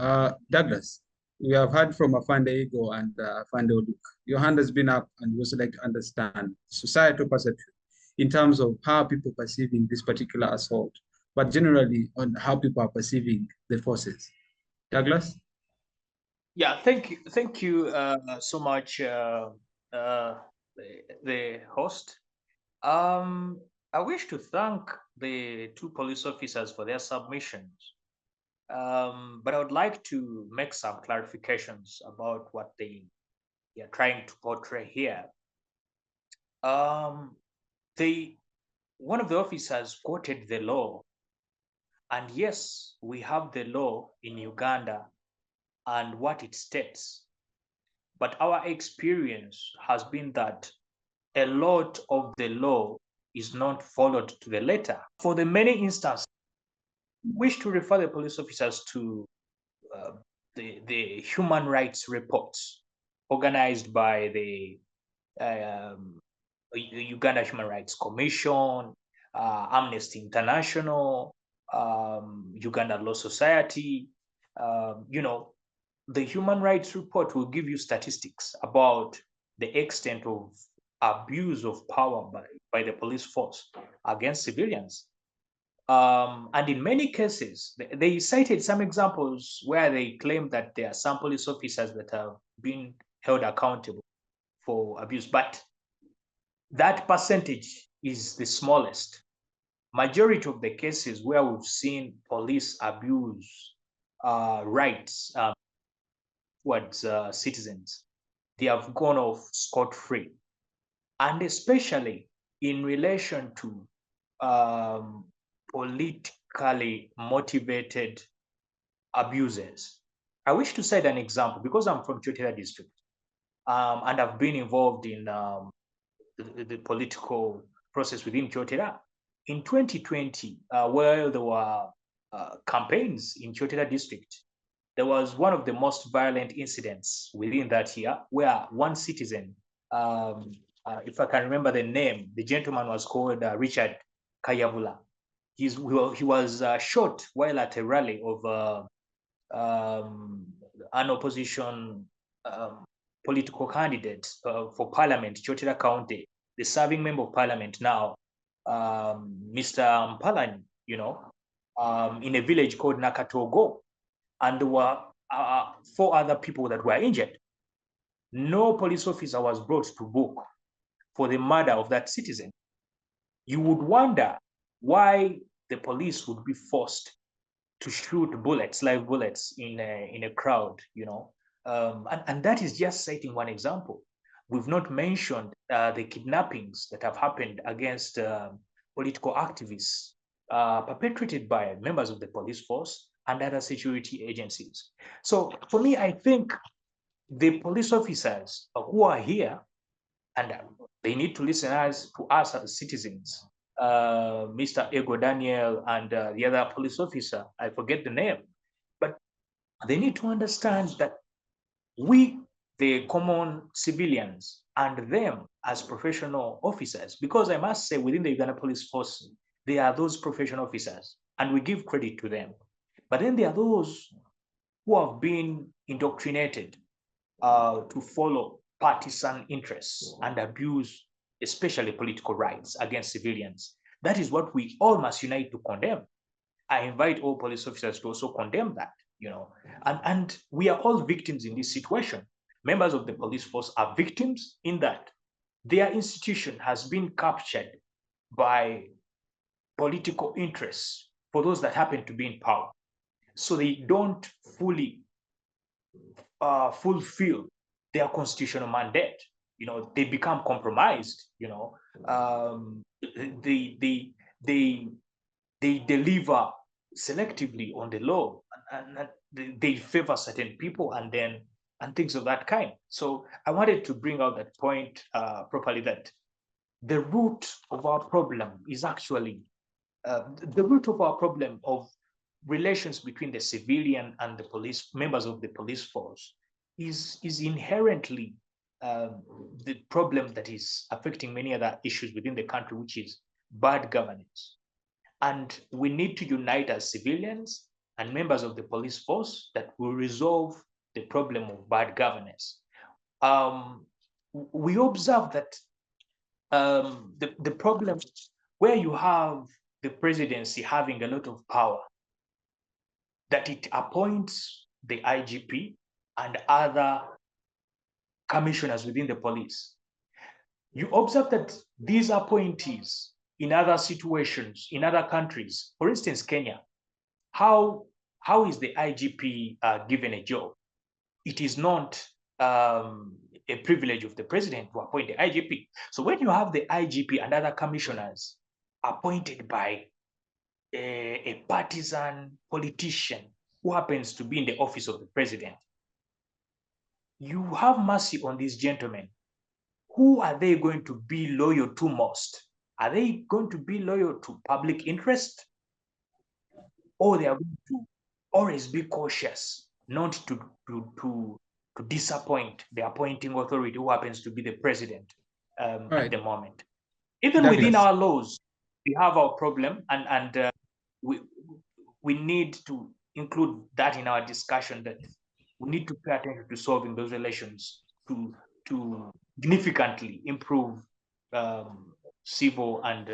Douglas. We have heard from Afande Igo and Afande Oluk. Your hand has been up, and we also like to understand societal perception in terms of how people perceiving this particular assault, but generally on how people are perceiving the forces. Douglas? Yeah, thank you so much, the host. I wish to thank the two police officers for their submissions, but I would like to make some clarifications about what they are trying to portray here. One of the officers quoted the law, and yes, we have the law in Uganda and what it states. But our experience has been that a lot of the law is not followed to the letter. For the many instances, I wish to refer the police officers to the human rights reports organized by the Uganda Human Rights Commission, Amnesty International, Uganda Law Society. The human rights report will give you statistics about the extent of abuse of power by the police force against civilians. And in many cases, they cited some examples where they claim that there are some police officers that have been held accountable for abuse, but that percentage is the smallest. Majority of the cases where we've seen police abuse rights towards citizens, they have gone off scot-free. And especially in relation to politically motivated abuses. I wish to cite an example because I'm from Chotera district and I've been involved in the political process within Chotera. In 2020, where there were campaigns in Chotera district, there was one of the most violent incidents within that year where one citizen, if I can remember the name, the gentleman was called Richard Kayavula. He was shot while at a rally of an opposition political candidate for parliament, Chotera County, the serving member of parliament now, Mr. Mpalani, in a village called Nakatogo. And there were 4 other people that were injured. No police officer was brought to book for the murder of that citizen. You would wonder why the police would be forced to shoot bullets, live bullets in a crowd, and that is just citing one example. We've not mentioned the kidnappings that have happened against political activists perpetrated by members of the police force and other security agencies. So for me, I think the police officers who are here, and they need to listen to us as citizens, Mr. Ego Daniel and the other police officer, I forget the name, but they need to understand that we, the common civilians, and them as professional officers, because I must say within the Uganda Police Force, they are those professional officers, and we give credit to them. But then there are those who have been indoctrinated to follow partisan interests and abuse, especially political rights against civilians. That is what we all must unite to condemn. I invite all police officers to also condemn that, and we are all victims in this situation. Members of the police force are victims in that their institution has been captured by political interests for those that happen to be in power. So they don't fully fulfill their constitutional mandate. They become compromised. They deliver selectively on the law, and they favor certain people, and things of that kind. So I wanted to bring out that point properly, that the root of our problem is actually the root of our problem of relations between the civilian and the police members of the police force is inherently the problem that is affecting many other issues within the country, which is bad governance. And we need to unite as civilians and members of the police force that will resolve the problem of bad governance. We observe that the problem where you have the presidency having a lot of power, that it appoints the IGP and other commissioners within the police. You observe that these appointees in other situations, in other countries, for instance, Kenya, how is the IGP given a job? It is not a privilege of the president to appoint the IGP. So when you have the IGP and other commissioners appointed by a partisan politician who happens to be in the office of the president, you have mercy on these gentlemen. Who are they going to be loyal to most? Are they going to be loyal to public interest? Or they are going to always be cautious not to disappoint the appointing authority who happens to be the president at the moment. Even Douglas. within our laws, we have our problem, and we need to include that in our discussion, that we need to pay attention to solving those relations to significantly improve civil and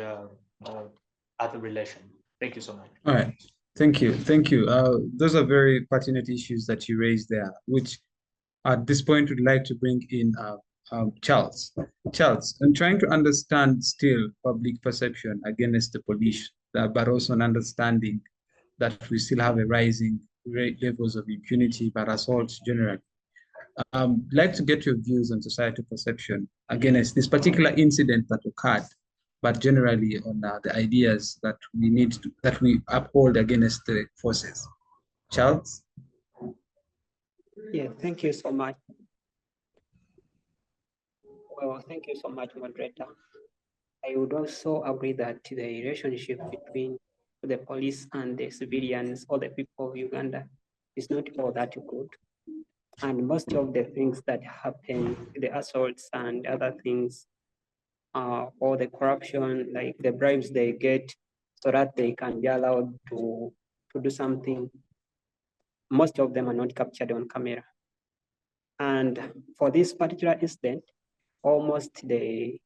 other relations. Thank you so much. All right. Thank you. Thank you. Those are very pertinent issues that you raised there, which at this point would like to bring in Charles. Charles, I'm trying to understand still public perception against the police, but also an understanding that we still have a rising levels of impunity, but assaults generally. I'd like to get your views on societal perception against this particular incident that occurred, but generally on the ideas that we need to, that we uphold against the forces. Charles? Yeah, thank you so much. Well, thank you so much, moderator. I would also agree that the relationship between the police and the civilians or the people of Uganda is not all that good. And most of the things that happen, the assaults and other things, or the corruption, like the bribes they get so that they can be allowed to do something, most of them are not captured on camera. And for this particular incident, almost the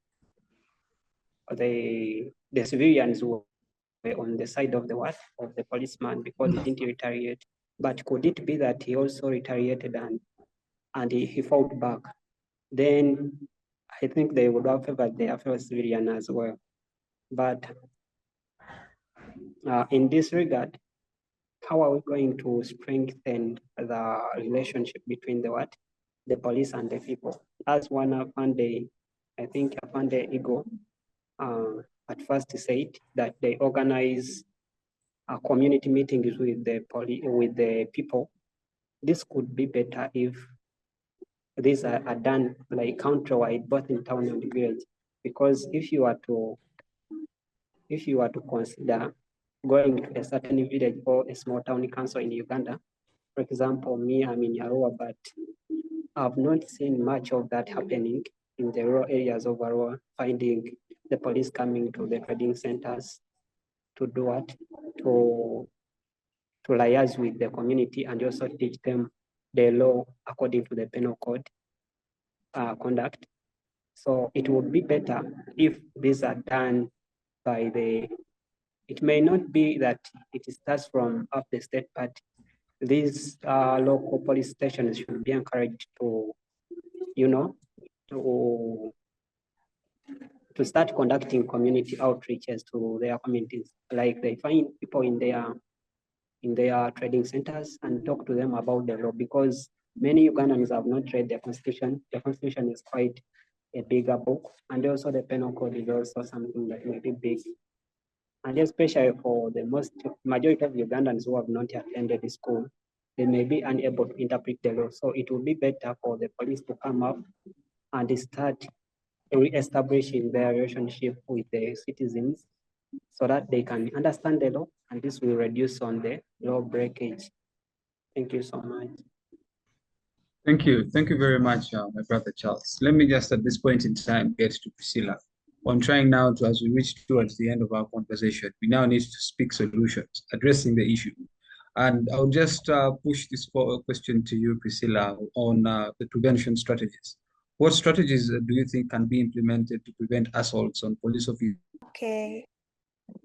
civilians were on the side of the policeman because he didn't retaliate. But could it be that he also retaliated and he fought back? Then I think they would have favored their fellow civilian as well. But in this regard, how are we going to strengthen the relationship between the police and the people? As one Afande, I think Afande Ego at first said that they organize community meetings with the people. This could be better if these are done like countrywide, both in town and village. Because if you are to consider going to a certain village or a small town council in Uganda, for example, me, I'm in Arua, but I've not seen much of that happening in the rural areas of Arua, finding the police coming to the trading centers to do what? To liaise with the community and also teach them the law according to the penal code conduct. So it would be better if these are done by it may not be that it starts from up the state, but these local police stations should be encouraged to, to start conducting community outreaches to their communities. Like they find people in their trading centers and talk to them about the law, because many Ugandans have not read the Constitution. The Constitution is quite a bigger book, and also the penal code is also something that may be big. And especially for the majority of Ugandans who have not attended school, they may be unable to interpret the law. So it would be better for the police to come up and start re-establishing their relationship with the citizens so that they can understand the law, and this will reduce on the law breakage. Thank you so much. Thank you. Thank you very much, my brother Charles. Let me just at this point in time get to Priscilla. I'm trying now to, as we reach towards the end of our conversation, we now need to speak solutions, addressing the issue. And I'll just push this question to you, Priscilla, on the prevention strategies. What strategies do you think can be implemented to prevent assaults on police officers? Okay,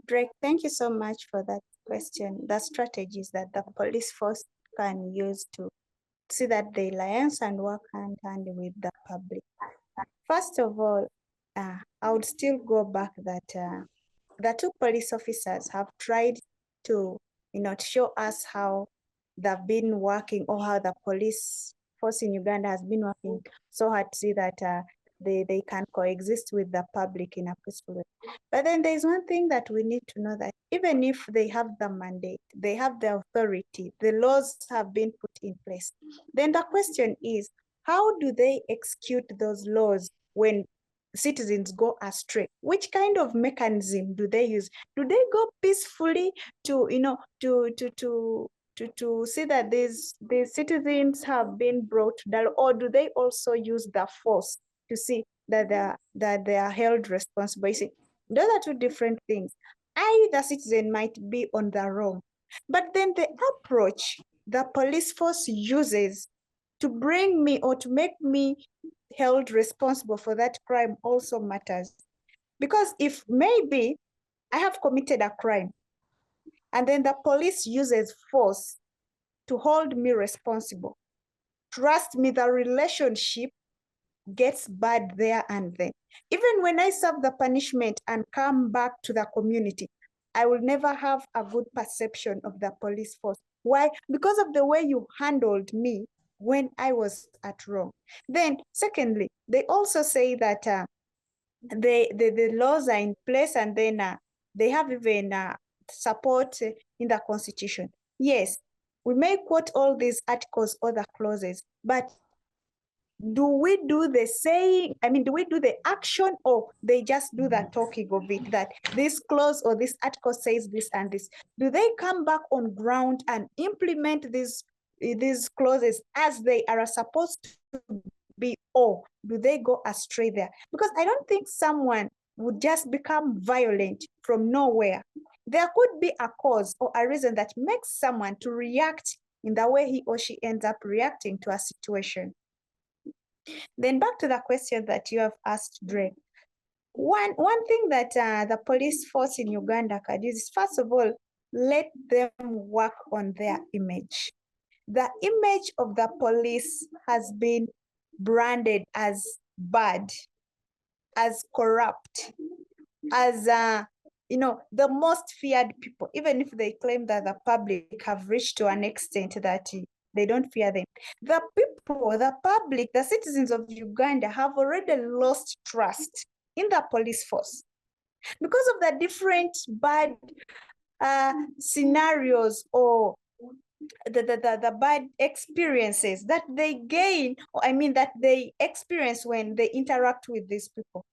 Drake, thank you so much for that question. The strategies that the police force can use to see that they liaise and work hand in hand with the public. First of all, I would still go back that the two police officers have tried to, to show us how they've been working, or how the police force in Uganda has been working so hard to see that they can coexist with the public in a peaceful way. But then there's one thing that we need to know, that even if they have the mandate, they have the authority, the laws have been put in place, then the question is, how do they execute those laws when citizens go astray? Which kind of mechanism do they use? Do they go peacefully to, to see that these citizens have been brought down, or do they also use the force to see that they are held responsible? You see, those are two different things. The citizen might be on the wrong, but then the approach the police force uses to bring me or to make me held responsible for that crime also matters. Because if maybe I have committed a crime and then the police uses force to hold me responsible, trust me, the relationship gets bad there and then. Even when I serve the punishment and come back to the community, I will never have a good perception of the police force. Why? Because of the way you handled me when I was at wrong. Then secondly, they also say that the laws are in place, and then they have even support in the constitution. Yes, we may quote all these articles or the clauses, but do we do the saying? I mean, do we do the action, or they just do the talking of it, that this clause or this article says this and this? Do they come back on ground and implement these clauses as they are supposed to be, or do they go astray there? Because I don't think someone would just become violent from nowhere. There could be a cause or a reason that makes someone to react in the way he or she ends up reacting to a situation. Then back to the question that you have asked, Drake. One thing that the police force in Uganda can do is, first of all, let them work on their image. The image of the police has been branded as bad, as corrupt, as the most feared people, even if they claim that the public have reached to an extent that they don't fear them. The people, the public, the citizens of Uganda have already lost trust in the police force because of the different bad scenarios, or the bad experiences that they gain, or I mean that they experience when they interact with these people.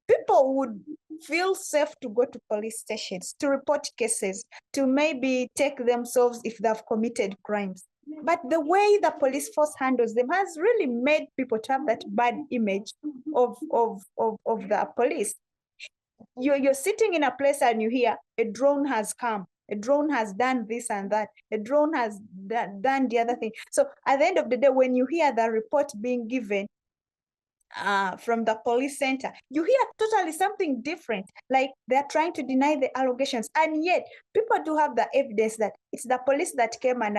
People would feel safe to go to police stations, to report cases, to maybe take themselves if they've committed crimes. But the way the police force handles them has really made people to have that bad image of the police. You're sitting in a place and you hear a drone has come, a drone has done this and that, a drone has done the other thing. So at the end of the day, when you hear the report being given from the police center, you hear totally something different, like they're trying to deny the allegations, and yet people do have the evidence that it's the police that came and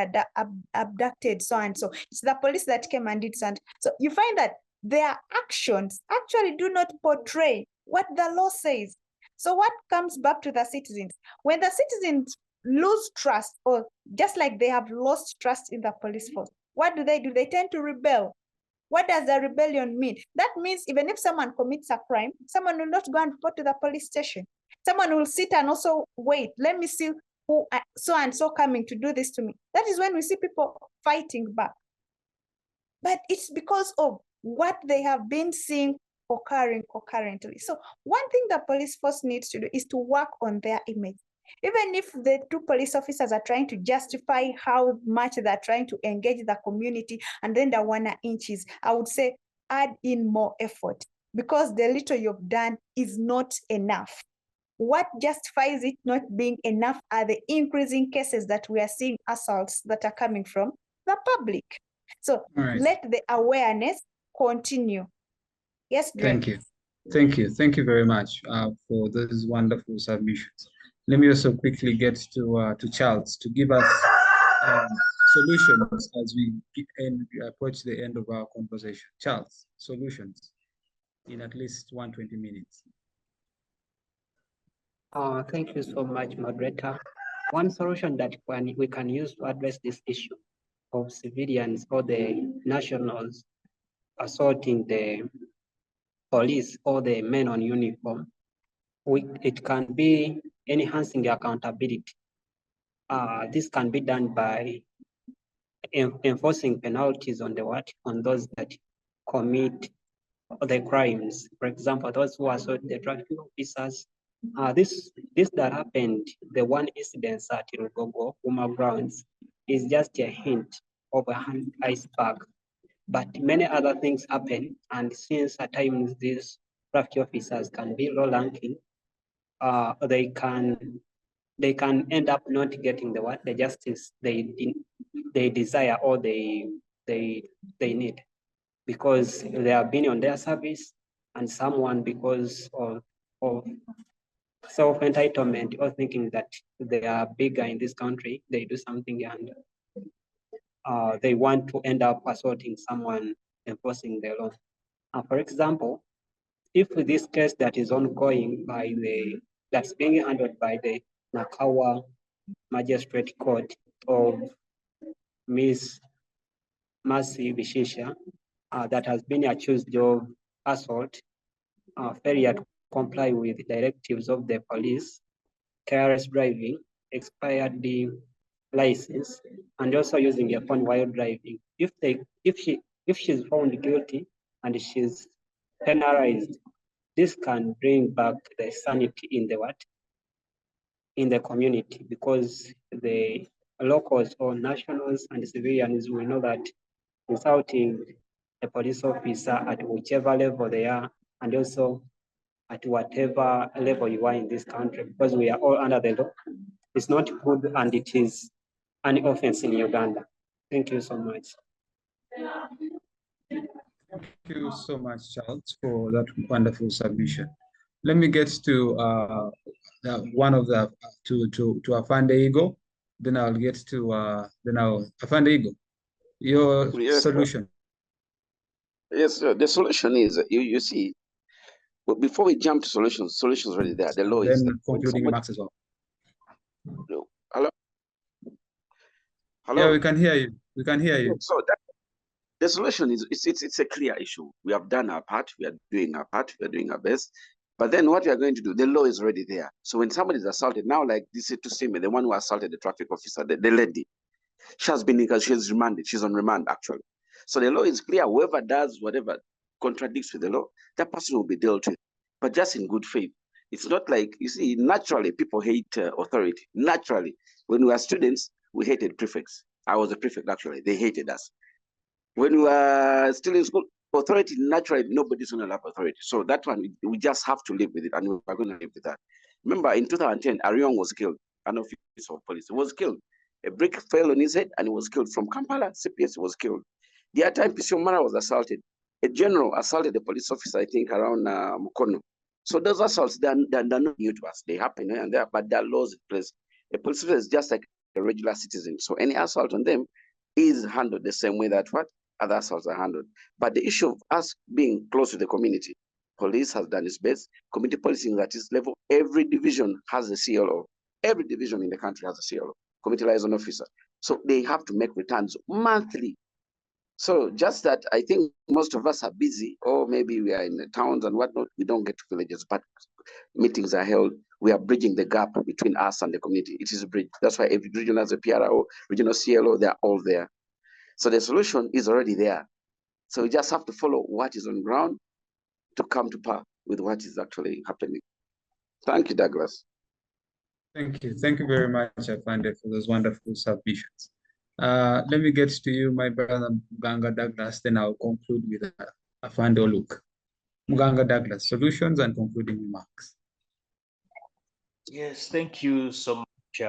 abducted so and so, it's the police that came and did something. So you find that their actions actually do not portray what the law says. So what comes back to the citizens? When the citizens lose trust, or just like they have lost trust in the police force, what do? They tend to rebel. What does the rebellion mean? That means even if someone commits a crime, someone will not go and report to the police station. Someone will sit and also wait. Let me see who so and so coming to do this to me. That is when we see people fighting back. But it's because of what they have been seeing occurring concurrently. So one thing the police force needs to do is to work on their image. Even if the two police officers are trying to justify how much they're trying to engage the community and then the 1 inches, I would say add in more effort, because the little you've done is not enough. What justifies it not being enough are the increasing cases that we are seeing, assaults that are coming from the public. So let the awareness continue. Yes, Dre. Thank you. Thank you. Thank you very much for those wonderful submissions. Let me also quickly get to Charles to give us um, solutions as we approach the end of our conversation. Charles, solutions in at least 120 minutes. Thank you so much, moderator. One solution that we can use to address this issue of civilians or the nationals assaulting the police or the men on uniform, it can be enhancing the accountability. This can be done by enforcing penalties on those that commit the crimes. For example, those who assault the traffic officers. This that happened, the one incident at Rugogo, Uma Grounds, is just a hint of an iceberg. But many other things happen, and since at times these traffic officers can be low-ranking, they can end up not getting the justice they desire or they need, because they have been on their service, and someone, because of self-entitlement or thinking that they are bigger in this country, they do something and they want to end up assaulting someone enforcing the law. For example, if this case that is ongoing that's being handled by the Nakawa Magistrate Court of Ms. Mercy Bishisha, that has been accused of assault, failure to comply with directives of the police, careless driving, expired the license, and also using a phone while driving. If she's found guilty and she's penalized, this can bring back the sanity in the community, because the locals or nationals and civilians will know that insulting a police officer at whichever level they are, and also at whatever level you are in this country, because we are all under the law, it's not good, and it is an offense in Uganda. Thank you so much. Thank you so much, Charles, for that wonderful submission. Let me get to one of the to Afande Igo. Then I'll get to Afande Igo. Your solution. Yes, the solution is you see. But before we jump to solutions already there. The law is then concluding remarks as well. Hello. Yeah, we can hear you. We can hear you. So the solution is it's a clear issue. We have done our part. We are doing our part. We are doing our best. But then what we are going to do, the law is already there. So when somebody is assaulted, now like this is to see me, the one who assaulted the traffic officer, the lady, she has been, because she's remanded. She's on remand actually. So the law is clear. Whoever does whatever contradicts with the law, that person will be dealt with, but just in good faith. It's not like, you see, naturally people hate authority. Naturally, when we were students, we hated prefects. I was a prefect actually. They hated us. When we were still in school, authority, naturally, nobody's going to love authority. So that one, we just have to live with it, and we're going to live with that. Remember, in 2010, Arion was killed. An officer of police was killed. A brick fell on his head, and he was killed. From Kampala, CPS was killed. The other time, Pisomara was assaulted. A general assaulted a police officer, I think, around Mukono. So those assaults, they're not new to us. They happen here and there, but there are laws in place. A police officer is just like a regular citizen. So any assault on them is handled the same way that other assaults are handled. But the issue of us being close to the community, police has done its best. Community policing at this level, every division has a CLO. Every division in the country has a CLO, community liaison officer. So they have to make returns monthly. So just that, I think most of us are busy, or maybe we are in the towns and whatnot. We don't get to villages, but meetings are held. We are bridging the gap between us and the community. It is a bridge. That's why every region has a PRO, regional CLO, they're all there. So the solution is already there. So we just have to follow what is on ground to come to par with what is actually happening. Thank you, Douglas. Thank you. Thank you very much, Afande, for those wonderful submissions. Let me get to you, my brother Muganga Douglas, then I'll conclude with Afande Oluk. Muganga Douglas, solutions and concluding remarks. Yes, thank you so much,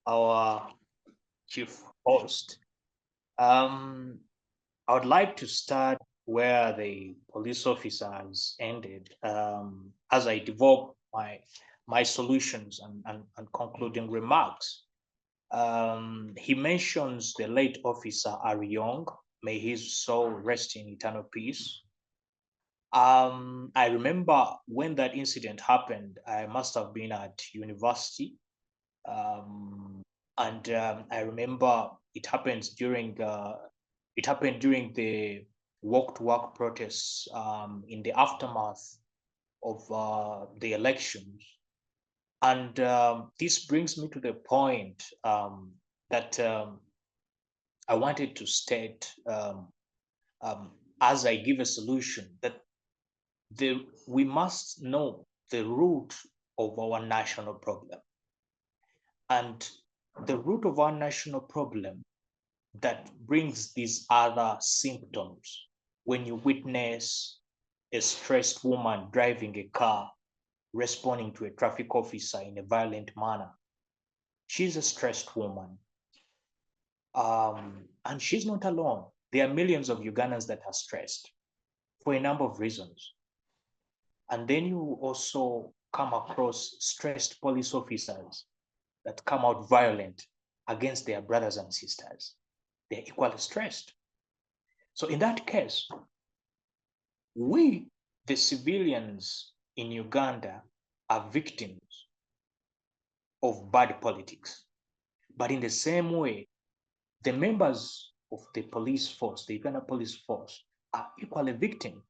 our chief host. I would like to start where the police officers ended, as I develop my solutions and concluding remarks. He mentions the late officer Ari Young, may his soul rest in eternal peace. I remember when that incident happened, I must have been at university. I remember it happened during the walk to work protests in the aftermath of the elections. And this brings me to the point that I wanted to state as I give a solution, that we must know the root of our national problem. And the root of our national problem that brings these other symptoms, when you witness a stressed woman driving a car, responding to a traffic officer in a violent manner, she's a stressed woman. And she's not alone. There are millions of Ugandans that are stressed for a number of reasons. And then you also come across stressed police officers that come out violent against their brothers and sisters. They're equally stressed. So in that case, we, the civilians in Uganda, are victims of bad politics. But in the same way, the members of the police force, the Uganda police force, are equally victims.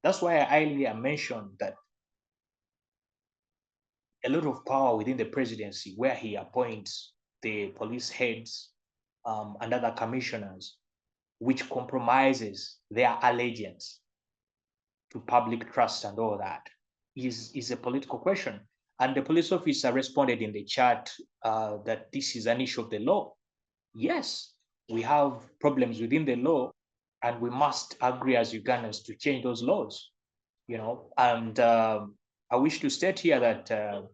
That's why I earlier mentioned that a lot of power within the presidency, where he appoints the police heads and other commissioners, which compromises their allegiance to public trust and all that, is a political question. And the police officer responded in the chat that this is an issue of the law. Yes, we have problems within the law, and we must agree as Ugandans to change those laws, And I wish to state here that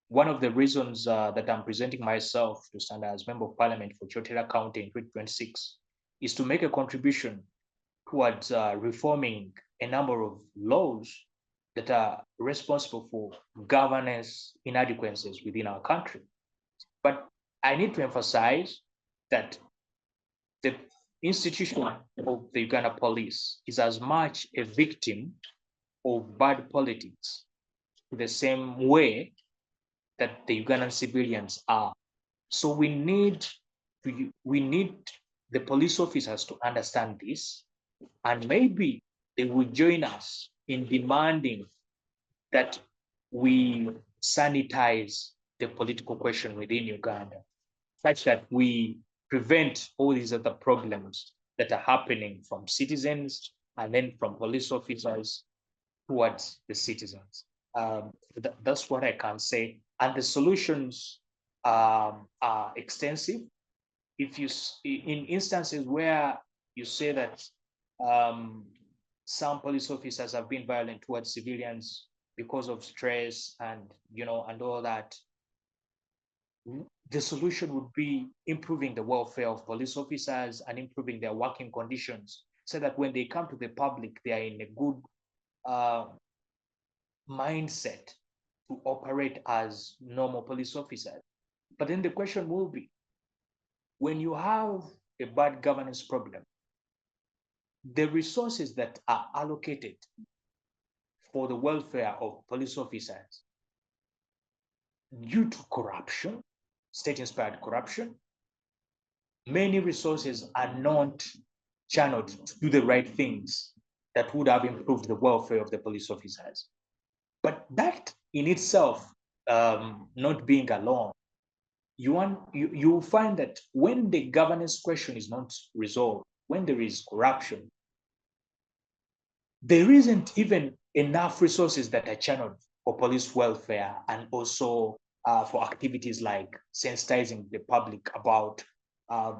one of the reasons that I'm presenting myself to stand as Member of Parliament for Chotera County in 2026 is to make a contribution towards reforming a number of laws that are responsible for governance inadequacies within our country. But I need to emphasize that the institution of the Uganda police is as much a victim of bad politics the same way that the Ugandan civilians are. So we need the police officers to understand this, and maybe they will join us in demanding that we sanitize the political question within Uganda, such that we prevent all these other problems that are happening from citizens and then from police officers towards the citizens. That's what I can say. And the solutions are extensive. In instances where you say that some police officers have been violent towards civilians because of stress and all that, the solution would be improving the welfare of police officers and improving their working conditions, so that when they come to the public, they are in a good mindset to operate as normal police officers. But then the question will be, when you have a bad governance problem, the resources that are allocated for the welfare of police officers, due to corruption, state-inspired corruption, many resources are not channeled to do the right things that would have improved the welfare of the police officers. But that in itself, not being alone, you find that when the governance question is not resolved, when there is corruption, there isn't even enough resources that are channeled for police welfare and also for activities like sensitizing the public about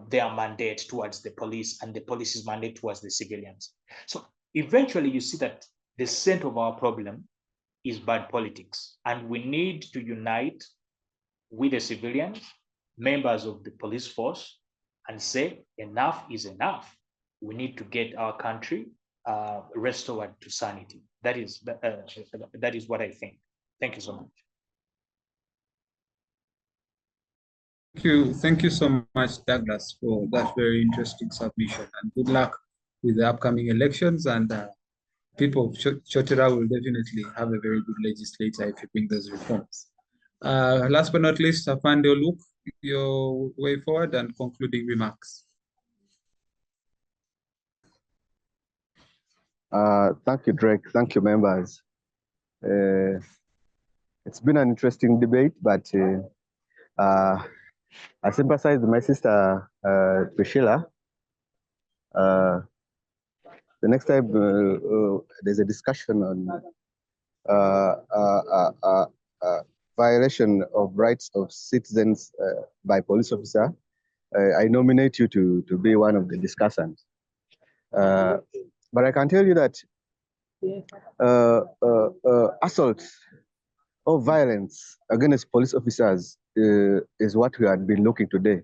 their mandate towards the police and the police's mandate towards the civilians. So eventually you see that the center of our problem is bad politics, and we need to unite with the civilians, members of the police force, and say enough is enough. we need to get our country restored to sanity. That is what I think. Thank you so much. Thank you so much, Douglas, for that very interesting submission, and good luck with the upcoming elections. And people of Chotera will definitely have a very good legislator if you bring those reforms. Last but not least, Afande Luke, your way forward and concluding remarks. Thank you, Drake. Thank you, members. It's been an interesting debate, but I sympathize with my sister, Priscilla. The next time there's a discussion on violation of rights of citizens by police officer, I nominate you to be one of the discussants. But I can tell you that assault or violence against police officers is what we have been looking today.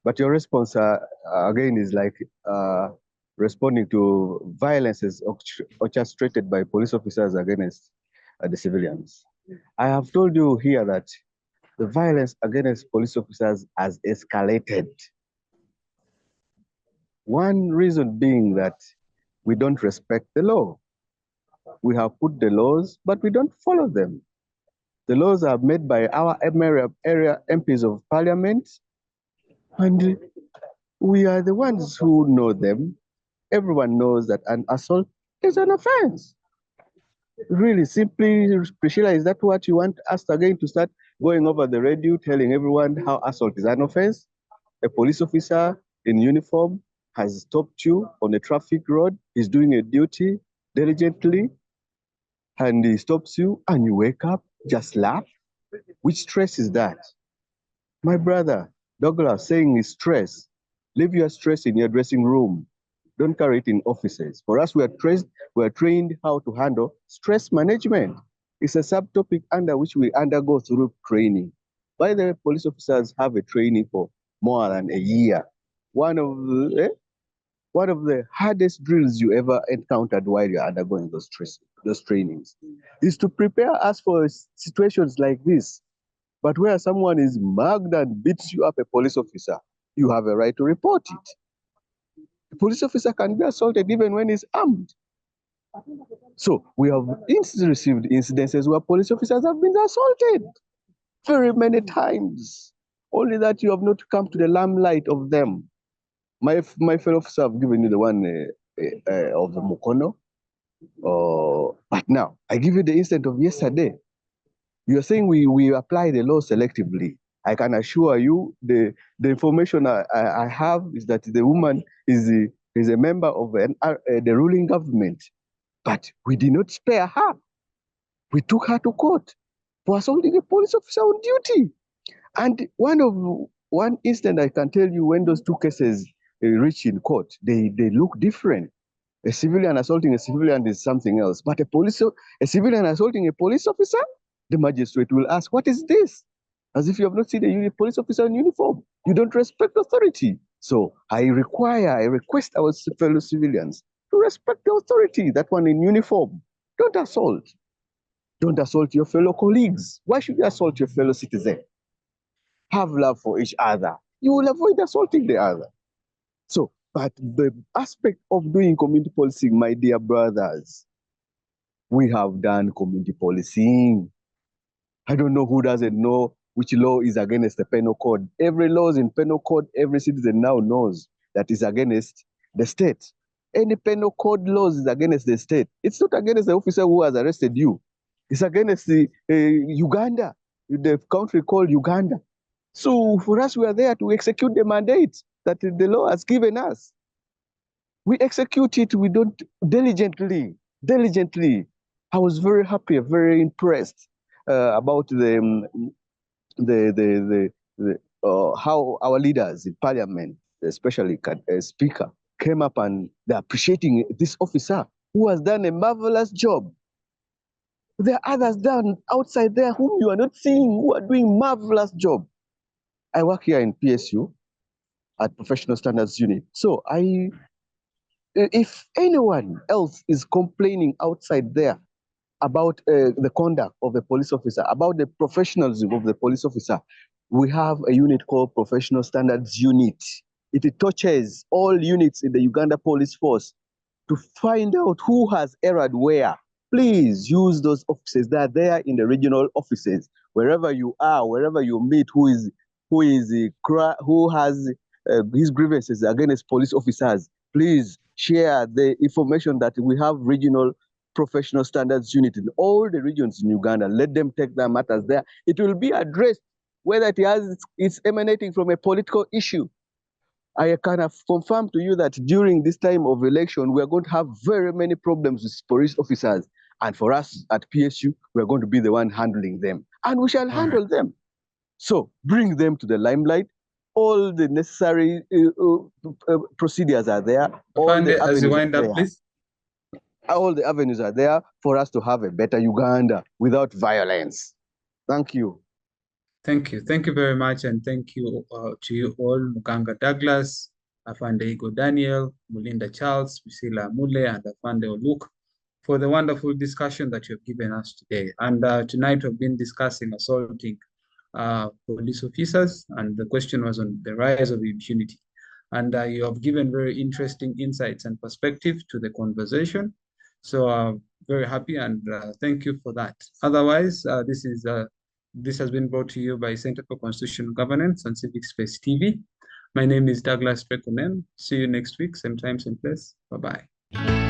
But your response again is like responding to violences orchestrated by police officers against the civilians. I have told you here that the violence against police officers has escalated. One reason being that we don't respect the law. We have put the laws, but we don't follow them. The laws are made by our area MPs of parliament, and we are the ones who know them. Everyone knows that an assault is an offense. Really, simply, Priscilla, is that what you want us again to start going over the radio, telling everyone how assault is an offense? A police officer in uniform has stopped you on a traffic road, he's doing a duty diligently, and he stops you, and you wake up, just laugh? Which stress is that? My brother, Douglas, saying is stress. Leave your stress in your dressing room. Don't carry it in offices. For us, we are trained how to handle stress management. It's a subtopic under which we undergo through training. Why the police officers have a training for more than a year? One of the hardest drills you ever encountered while you're undergoing those trainings is to prepare us for situations like this. But where someone is mugged and beats you up, a police officer, you have a right to report it. A police officer can be assaulted even when he's armed. So we have received incidences where police officers have been assaulted very many times. Only that you have not come to the limelight of them. My fellow officer have given you the one of the Mukono. But now, I give you the incident of yesterday. You're saying we apply the law selectively. I can assure you the information I have is that the woman is a member of the ruling government. But we did not spare her. We took her to court for assaulting a police officer on duty. And one incident I can tell you, when those two cases reach in court, they look different. A civilian assaulting a civilian is something else. But a civilian assaulting a police officer, the magistrate will ask, what is this? As if you have not seen a police officer in uniform. You don't respect authority. So I request our fellow civilians to respect the authority, that one in uniform. Don't assault. Don't assault your fellow colleagues. Why should you assault your fellow citizen? Have love for each other. You will avoid assaulting the other. So, but the aspect of doing community policing, my dear brothers, we have done community policing. I don't know who doesn't know which law is against the penal code. Every law is in penal code, every citizen now knows that is against the state. Any penal code laws is against the state. It's not against the officer who has arrested you. It's against the Uganda, the country called Uganda. So for us, we are there to execute the mandate that the law has given us. We execute it, we don't diligently. I was very happy, very impressed about how our leaders in parliament, especially Speaker, came up and they're appreciating this officer who has done a marvelous job. There are others down outside there whom you are not seeing who are doing marvelous job. I work here in PSU at Professional Standards Unit. So I if anyone else is complaining outside there about the conduct of the police officer, about the professionalism of the police officer, we have a unit called Professional Standards Unit. It touches all units in the Uganda Police Force to find out who has erred where. Please use those offices that are there in the regional offices, wherever you are, wherever you meet, who has his grievances against police officers. Please share the information that we have regional professional standards unit in all the regions in Uganda. Let them take their matters there. It will be addressed, whether it's emanating from a political issue. I can confirm to you that during this time of election, we are going to have very many problems with police officers. And for us at PSU, we are going to be the one handling them. And we shall handle them. So bring them to the limelight. All the necessary procedures are there. All the As you avenues wind are up, there. please. All the avenues are there for us to have a better Uganda without violence. Thank you. Thank you. Thank you very much. And thank you to you all, Muganga Douglas, Afande Igo Daniel, Mulinda Charles, Priscilla Mule, and Afande Oluk for the wonderful discussion that you've given us today. And tonight we've been discussing assaulting police officers, and the question was on the rise of impunity. And you have given very interesting insights and perspective to the conversation. So very happy, and thank you for that. Otherwise, this has been brought to you by Center for Constitutional Governance and Civic Space TV. My name is Douglas Prekonen. See you next week, same time, same place. Bye-bye.